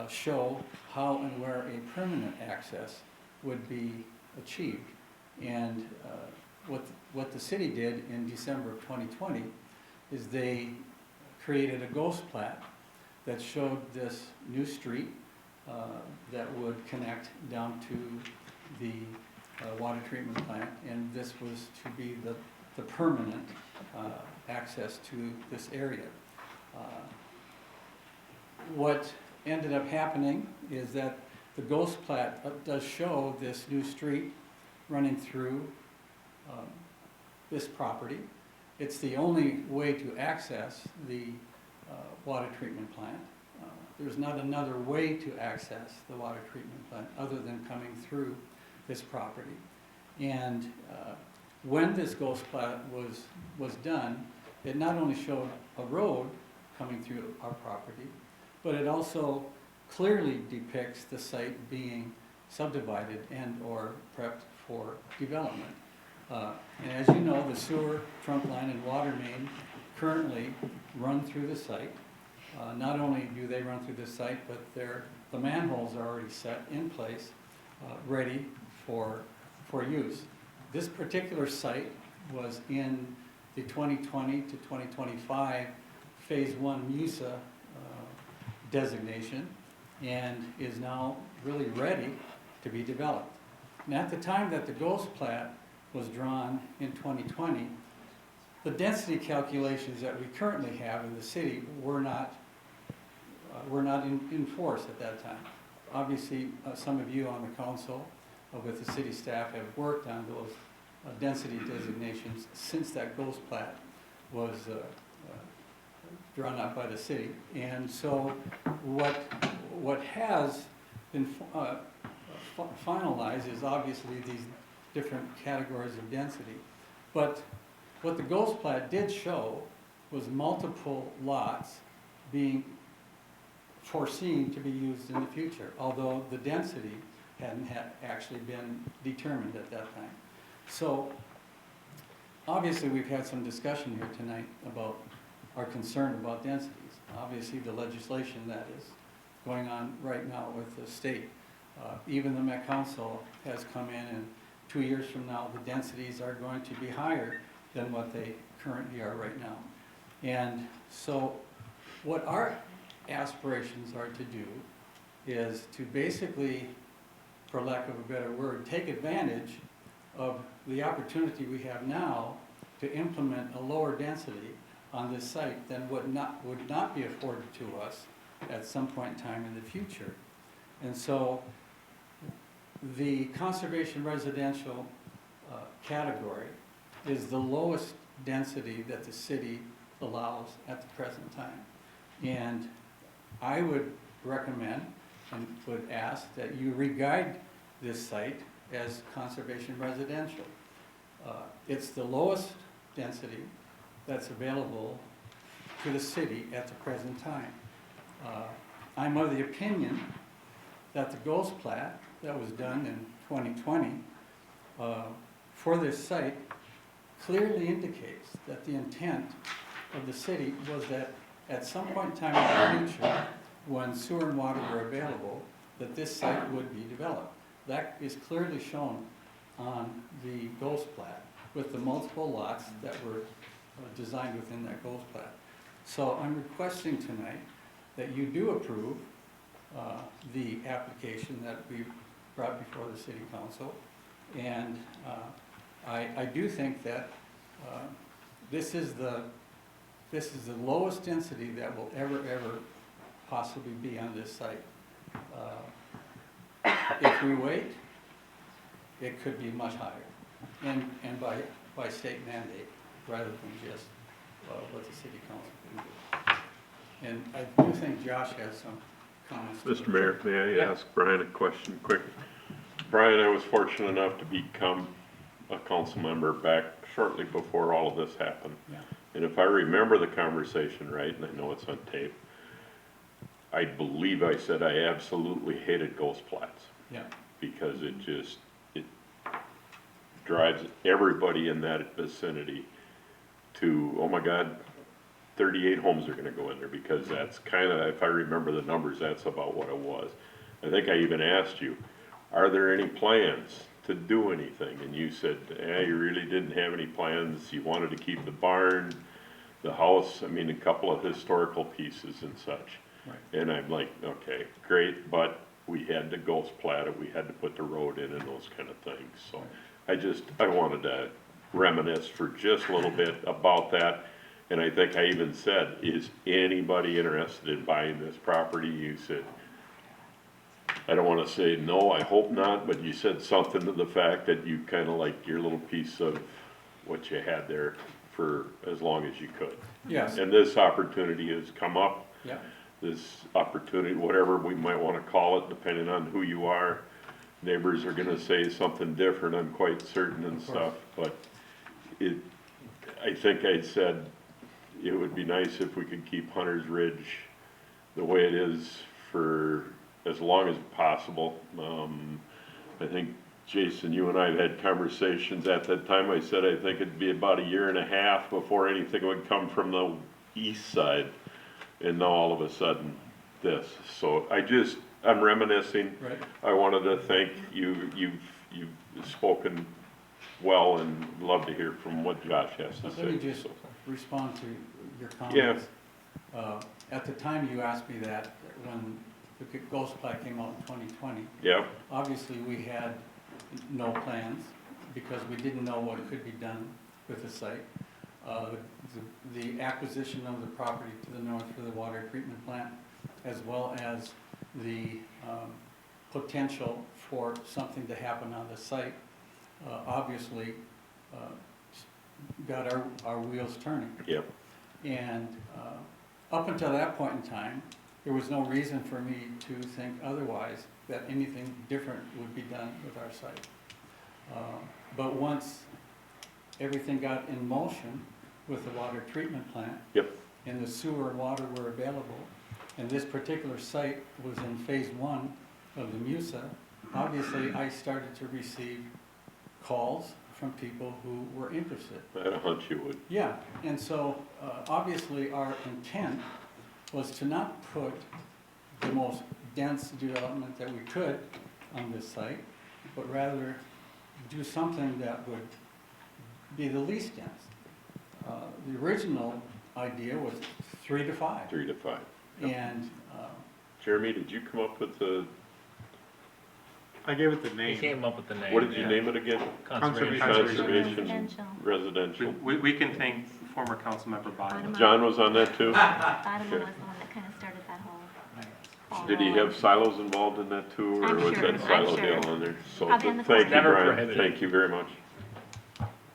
show how and where a permanent access would be achieved. And what the city did in December of 2020 is they created a ghost plat that showed this new street that would connect down to the water treatment plant, and this was to be the permanent access to this area. What ended up happening is that the ghost plat does show this new street running through this property. It's the only way to access the water treatment plant. There's not another way to access the water treatment plant other than coming through this property. And when this ghost plat was done, it not only showed a road coming through our property, but it also clearly depicts the site being subdivided and or prepped for development. And as you know, the sewer, trunk line, and water main currently run through the site. Not only do they run through the site, but the manholes are already set in place, ready for use. This particular site was in the 2020 to 2025 Phase 1 MUSA designation and is now really ready to be developed. And at the time that the ghost plat was drawn in 2020, the density calculations that we currently have in the city were not in force at that time. Obviously, some of you on the council with the city staff have worked on those density designations since that ghost plat was drawn up by the city. And so what has been finalized is obviously these different categories of density. But what the ghost plat did show was multiple lots being foreseen to be used in the future, although the density hadn't actually been determined at that time. So obviously we've had some discussion here tonight about our concern about densities. Obviously the legislation that is going on right now with the state, even the Met Council has come in, and 2 years from now the densities are going to be higher than what they currently are right now. And so what our aspirations are to do is to basically, for lack of a better word, take advantage of the opportunity we have now to implement a lower density on this site than would not be afforded to us at some point in time in the future. And so the conservation residential category is the lowest density that the city allows at the present time. And I would recommend and would ask that you re-guide this site as conservation residential. It's the lowest density that's available to the city at the present time. I'm of the opinion that the ghost plat that was done in 2020 for this site clearly indicates that the intent of the city was that at some point in time in the future, when sewer and water were available, that this site would be developed. That is clearly shown on the ghost plat with the multiple lots that were designed within that ghost plat. So I'm requesting tonight that you do approve the application that we brought before the city council. And I do think that this is the this is the lowest density that will ever possibly be on this site. If we wait, it could be much higher, and by state mandate, rather than just what the city council can do. And I do think Josh has some comments. Mr. Mayor, may I ask Brian a question quick? Brian, I was fortunate enough to become a council member back shortly before all of this happened. Yeah. And if I remember the conversation right, and I know it's on tape, I believe I said I absolutely hated ghost plats. Yeah. Because it drives everybody in that vicinity to, oh my God, 38 homes are gonna go in there, because that's kind of, if I remember the numbers, that's about what it was. I think I even asked you, are there any plans to do anything? And you said, you really didn't have any plans, you wanted to keep the barn, the house, I mean, a couple of historical pieces and such. Right. And I'm like, okay, great, but we had to ghost plat it, we had to put the road in and those kind of things. So I wanted to reminisce for just a little bit about that. And I think I even said, is anybody interested in buying this property? You said, I don't want to say no, I hope not, but you said something to the fact that you kind of like your little piece of what you had there for as long as you could. Yes. And this opportunity has come up. Yeah. This opportunity, whatever we might want to call it, depending on who you are. Neighbors are going to say something different, I'm quite certain and stuff, but I think I said it would be nice if we could keep Hunter's Ridge the way it is for as long as possible. I think, Jason, you and I have had conversations at that time. I said I think it'd be about 1.5 years before anything would come from the east side. And now all of a sudden, this. So I'm reminiscing. Right. I wanted to thank you. You've spoken well, and love to hear from what Josh has to say. Let me just respond to your comments. Yeah. At the time you asked me that, when the ghost plat came out in 2020. Yeah. Obviously, we had no plans because we didn't know what could be done with the site. The acquisition of the property to the north for the water treatment plant, as well as the potential for something to happen on the site, obviously got our wheels turning. Yep. And up until that point in time, there was no reason for me to think otherwise, that anything different would be done with our site. But once everything got in motion with the water treatment plant, yep, and the sewer and water were available, and this particular site was in phase 1 of the MUSA, obviously I started to receive calls from people who were interested. I had a hunch you would. Yeah, and so obviously our intent was to not put the most dense development that we could on this site, but rather do something that would be the least dense. The original idea was 3 to 5. 3 to 5. Yep. And Jeremy, did you come up with the? I gave it the name. He came up with the name. What did you name it again? Conservation. Residential. We can thank former Councilmember Bottom. John was on that too? Bottom Okay. was the one that kind of started that whole. Did he have silos involved in that too, or I'm was sure, that I'm silo sure. deal on there? So, Probably on the thank you, Never Brian, prohibited. thank you very much.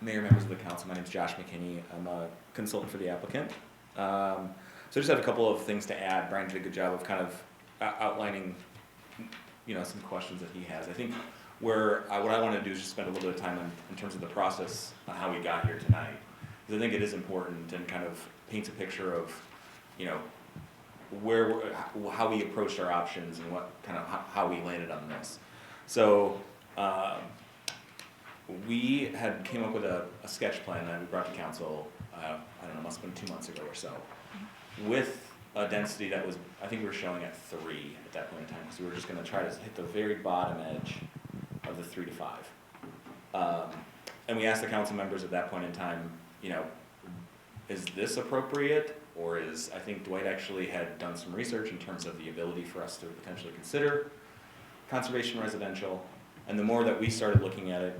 Mayor, members of the council, my name is Josh McKinney. I'm a consultant for the applicant. So I just have a couple of things to add. Brian did a good job of kind of outlining, some questions that he has. I think what I want to do is just spend a little bit of time in terms of the process on how we got here tonight. Because I think it is important and kind of paints a picture of, how we approached our options and what kind of how we landed on this. So we had came up with a sketch plan that we brought to council, I don't know, must have been 2 months ago or so, with a density that was, I think we were showing at 3 at that point in time, because we were just going to try to hit the very bottom edge of the 3 to 5. And we asked the council members at that point in time, is this appropriate? Or I think Dwight actually had done some research in terms of the ability for us to potentially consider conservation residential. And the more that we started looking at it,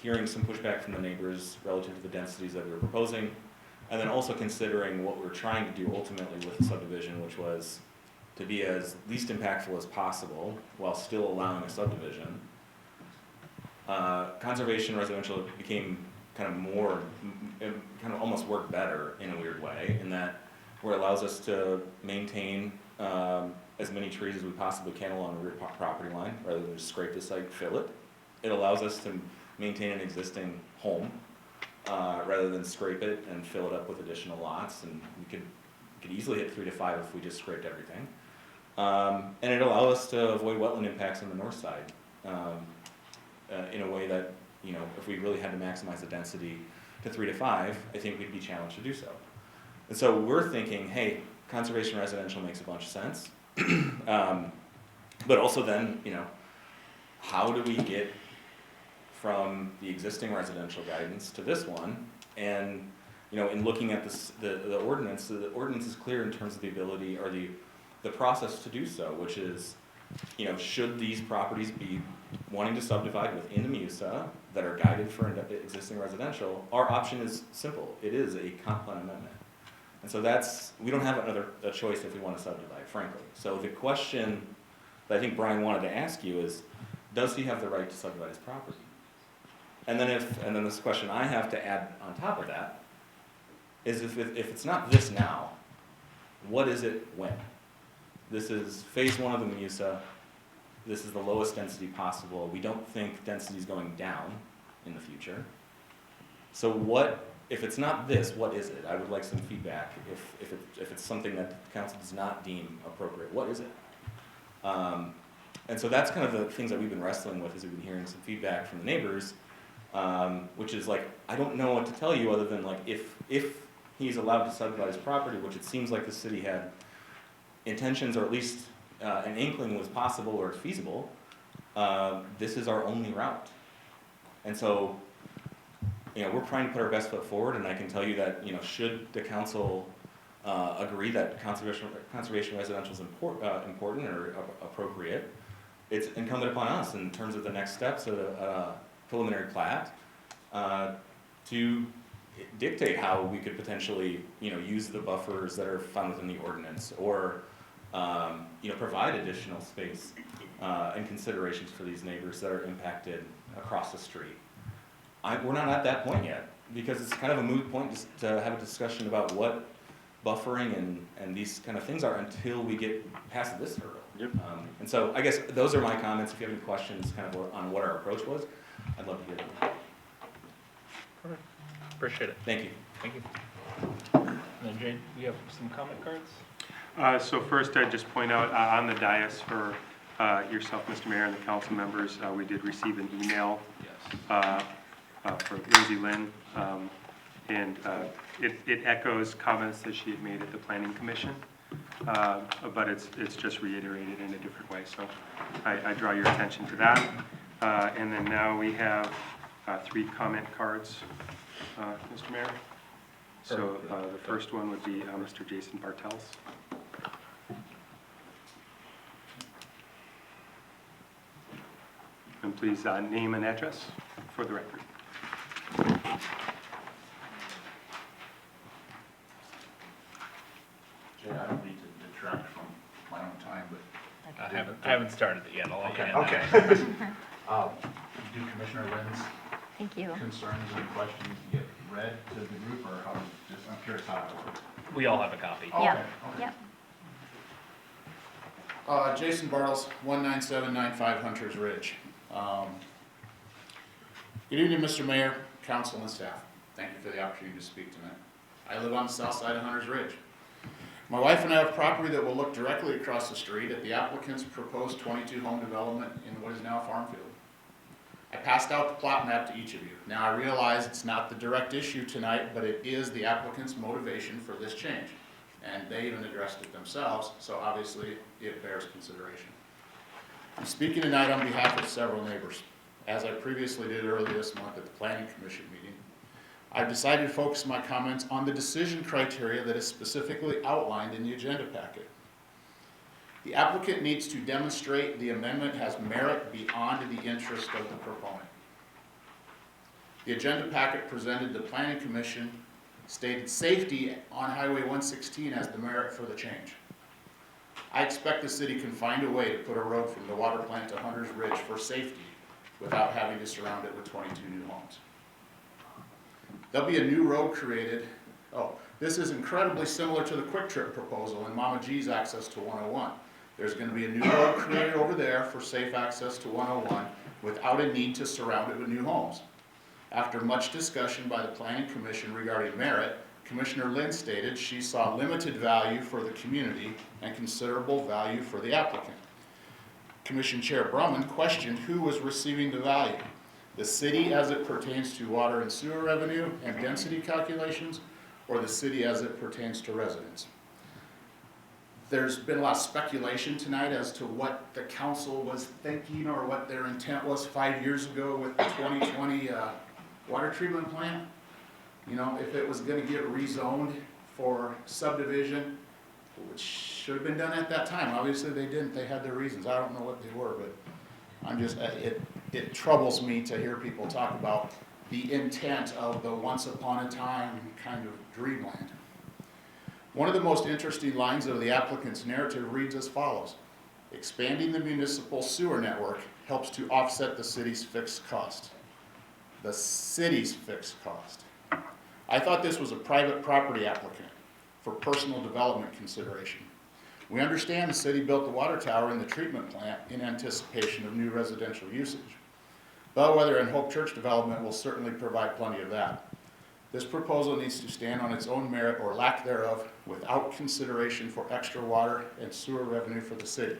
hearing some pushback from the neighbors relative to the densities that we were proposing, And then also considering what we're trying to do ultimately with the subdivision, which was to be as least impactful as possible while still allowing a subdivision. Conservation residential became kind of more, kind of almost worked better in a weird way, in that where it allows us to maintain as many trees as we possibly can along the rear property line, rather than just scrape the site, fill it. It allows us to maintain an existing home, rather than scrape it and fill it up with additional lots, and we could easily hit 3 to 5 if we just scraped everything. And it allows us to avoid wetland impacts on the north side, in a way that, you know, if we really had to maximize the density to 3 to 5, I think we'd be challenged to do so. And so we're thinking, hey, conservation residential makes a bunch of sense. But also then, you know, how do we get from the existing residential guidance to this one? And, you know, in looking at this, the ordinance is clear in terms of the ability or the process to do so, which is, you know, should these properties be wanting to subdivide within the MUSA that are guided for existing residential, our option is simple. It is a comp plan amendment. And so we don't have a choice if we want to subdivide, frankly. So the question that I think Brian wanted to ask you is, does he have the right to subdivide his property? And then this question I have to add on top of that is if it's not this now, what is it when? This is phase 1 of the MUSA. This is the lowest density possible. We don't think density is going down in the future. So if it's not this, what is it? I would like some feedback. If it's something that the council does not deem appropriate, what is it? And so that's kind of the things that we've been wrestling with as we've been hearing some feedback from the neighbors, which is like, I don't know what to tell you other than like, if he's allowed to subdivide his property, which it seems like the city had intentions, or at least an inkling was possible or feasible, this is our only route. And so, you know, we're trying to put our best foot forward, and I can tell you that, you know, should the council agree that conservation residential is important or appropriate, it's incumbent upon us in terms of the next steps of a preliminary plat to dictate how we could potentially, you know, use the buffers that are found within the ordinance, or you know, provide additional space and considerations for these neighbors that are impacted across the street. We're not at that point yet, because it's kind of a moot point just to have a discussion about what buffering and these kind of things are until we get past this hurdle. Yep. And so I guess those are my comments. If you have any questions kind of on what our approach was, I'd love to hear them. Appreciate it. Thank you. Thank you. And then Jade, we have some comment cards? So first, I'd just point out on the dais for yourself, Mr. Mayor, and the council members, we did receive an email for Lindsay Lynn, and it echoes comments that she had made at the Planning Commission, but it's just reiterated in a different way. So I draw your attention to that. And then now we have 3 comment cards, Mr. Mayor. So the first one would be Mr. Jason Bartels. And please name and address for the record. Jay, I don't need to detract from my own time, but I haven't started it yet. I'll let you in. Okay. Do Commissioner Lynn's Thank you. concerns and questions get read to the group, or how? Just I'm curious how it works. We all have a copy. Yep. Okay. Yep. Jason Bartles, 19795 Hunters Ridge. Good evening, Mr. Mayor, council, and staff. Thank you for the opportunity to speak tonight. I live on the south side of Hunters Ridge. My wife and I have property that will look directly across the street at the applicant's proposed 22-home development in what is now a farm field. I passed out the plot map to each of you. Now, I realize it's not the direct issue tonight, but it is the applicant's motivation for this change. And they even addressed it themselves, so obviously it bears consideration. I'm speaking tonight on behalf of several neighbors. As I previously did earlier this month at the Planning Commission meeting, I've decided to focus my comments on the decision criteria that is specifically outlined in the agenda packet. The applicant needs to demonstrate the amendment has merit beyond the interest of the proponent. The agenda packet presented the Planning Commission stated safety on Highway 116 as the merit for the change. I expect the city can find a way to put a road from the water plant to Hunter's Ridge for safety without having to surround it with 22 new homes. There'll be a new road created. Oh, this is incredibly similar to the Quick Trip proposal in Mama G's access to 101. There's going to be a new road created over there for safe access to 101 without a need to surround it with new homes. After much discussion by the Planning Commission regarding merit, Commissioner Lynn stated she saw limited value for the community and considerable value for the applicant. Commission Chair Brumman questioned who was receiving the value, the city as it pertains to water and sewer revenue and density calculations, or the city as it pertains to residents. There's been a lot of speculation tonight as to what the council was thinking or what their intent was 5 years ago with the 2020 water treatment plant. You know, if it was going to get rezoned for subdivision, which should have been done at that time. Obviously they didn't, they had their reasons. I don't know what they were, but I'm just, it troubles me to hear people talk about the intent of the once upon a time kind of dreamland. One of the most interesting lines of the applicant's narrative reads as follows: expanding the municipal sewer network helps to offset the city's fixed cost. The city's fixed cost. I thought this was a private property applicant for personal development consideration. We understand the city built the water tower and the treatment plant in anticipation of new residential usage. Bellwether and Hope Church development will certainly provide plenty of that. This proposal needs to stand on its own merit or lack thereof without consideration for extra water and sewer revenue for the city.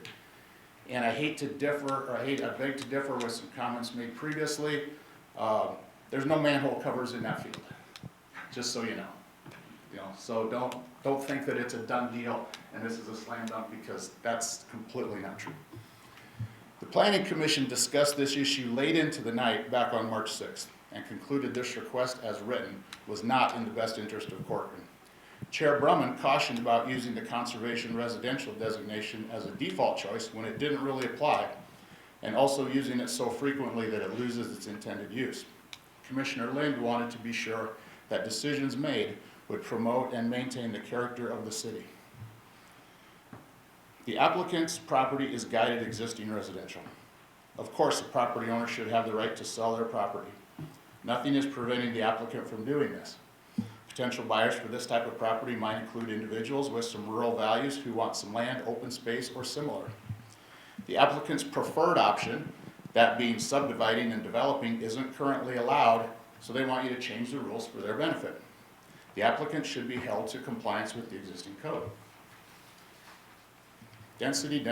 And I hate to differ, or I beg to differ with some comments made previously. There's no manhole covers in that field, just so you know. So don't think that it's a done deal and this is a slam dunk, because that's completely not true. The Planning Commission discussed this issue late into the night back on March 6th and concluded this request as written was not in the best interest of Corcoran. Chair Brumman cautioned about using the conservation residential designation as a default choice when it didn't really apply, and also using it so frequently that it loses its intended use. Commissioner Lind wanted to be sure that decisions made would promote and maintain the character of the city. The applicant's property is guided existing residential. Of course, the property owner should have the right to sell their property. Nothing is preventing the applicant from doing this. Potential buyers for this type of property might include individuals with some rural values who want some land, open space, or similar. The applicant's preferred option, that being subdividing and developing, isn't currently allowed, so they want you to change the rules for their benefit. The applicant should be held to compliance with the existing code. Density.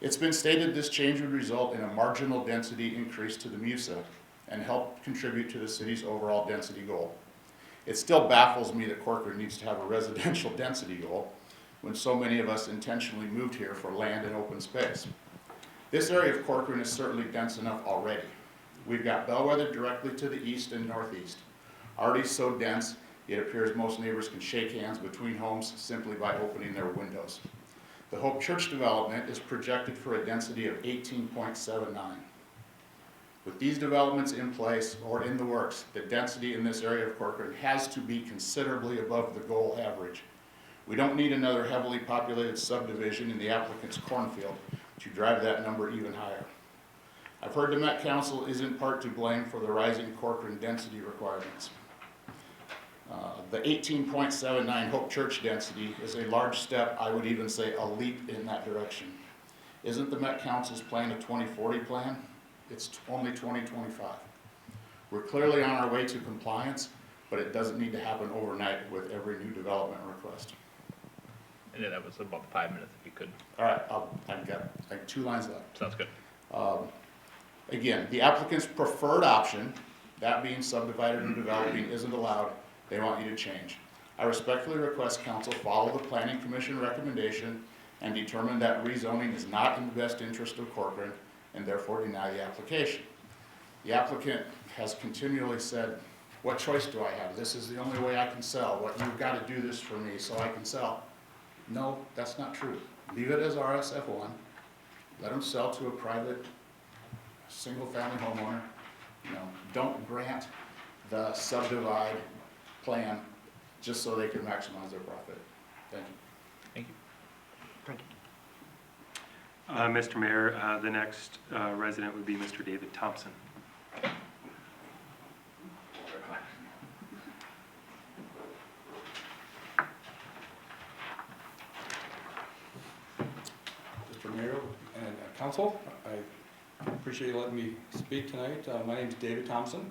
It's been stated this change would result in a marginal density increase to the MUSA and help contribute to the city's overall density goal. It still baffles me that Corcoran needs to have a residential density goal when so many of us intentionally moved here for land and open space. This area of Corcoran is certainly dense enough already. We've got Bellwether directly to the east and northeast. Already so dense, it appears most neighbors can shake hands between homes simply by opening their windows. The Hope Church development is projected for a density of 18.79. With these developments in place or in the works, the density in this area of Corcoran has to be considerably above the goal average. We don't need another heavily populated subdivision in the applicant's cornfield to drive that number even higher. I've heard the Met Council is in part to blame for the rising Corcoran density requirements. The 18.79 Hope Church density is a large step, I would even say a leap in that direction. Isn't the Met Council's plan a 2040 plan? It's only 2025. We're clearly on our way to compliance, but it doesn't need to happen overnight with every new development request. Yeah, that was about 5 minutes if you could. All right, I've got like 2 lines left. Sounds good. Again, the applicant's preferred option, that being subdivided and developing, isn't allowed. They want you to change. I respectfully request council follow the Planning Commission recommendation and determine that rezoning is not in the best interest of Corcoran and therefore deny the application. The applicant has continually said, what choice do I have? This is the only way I can sell. You've got to do this for me so I can sell. No, that's not true. Leave it as RSF1. Let them sell to a private single-family homeowner. Don't grant the subdivide plan, just so they can maximize their profit. Thank you. Thank you. Mr. Mayor, the next resident would be Mr. David Thompson. Mr. Mayor and council, I appreciate you letting me speak tonight. My name is David Thompson.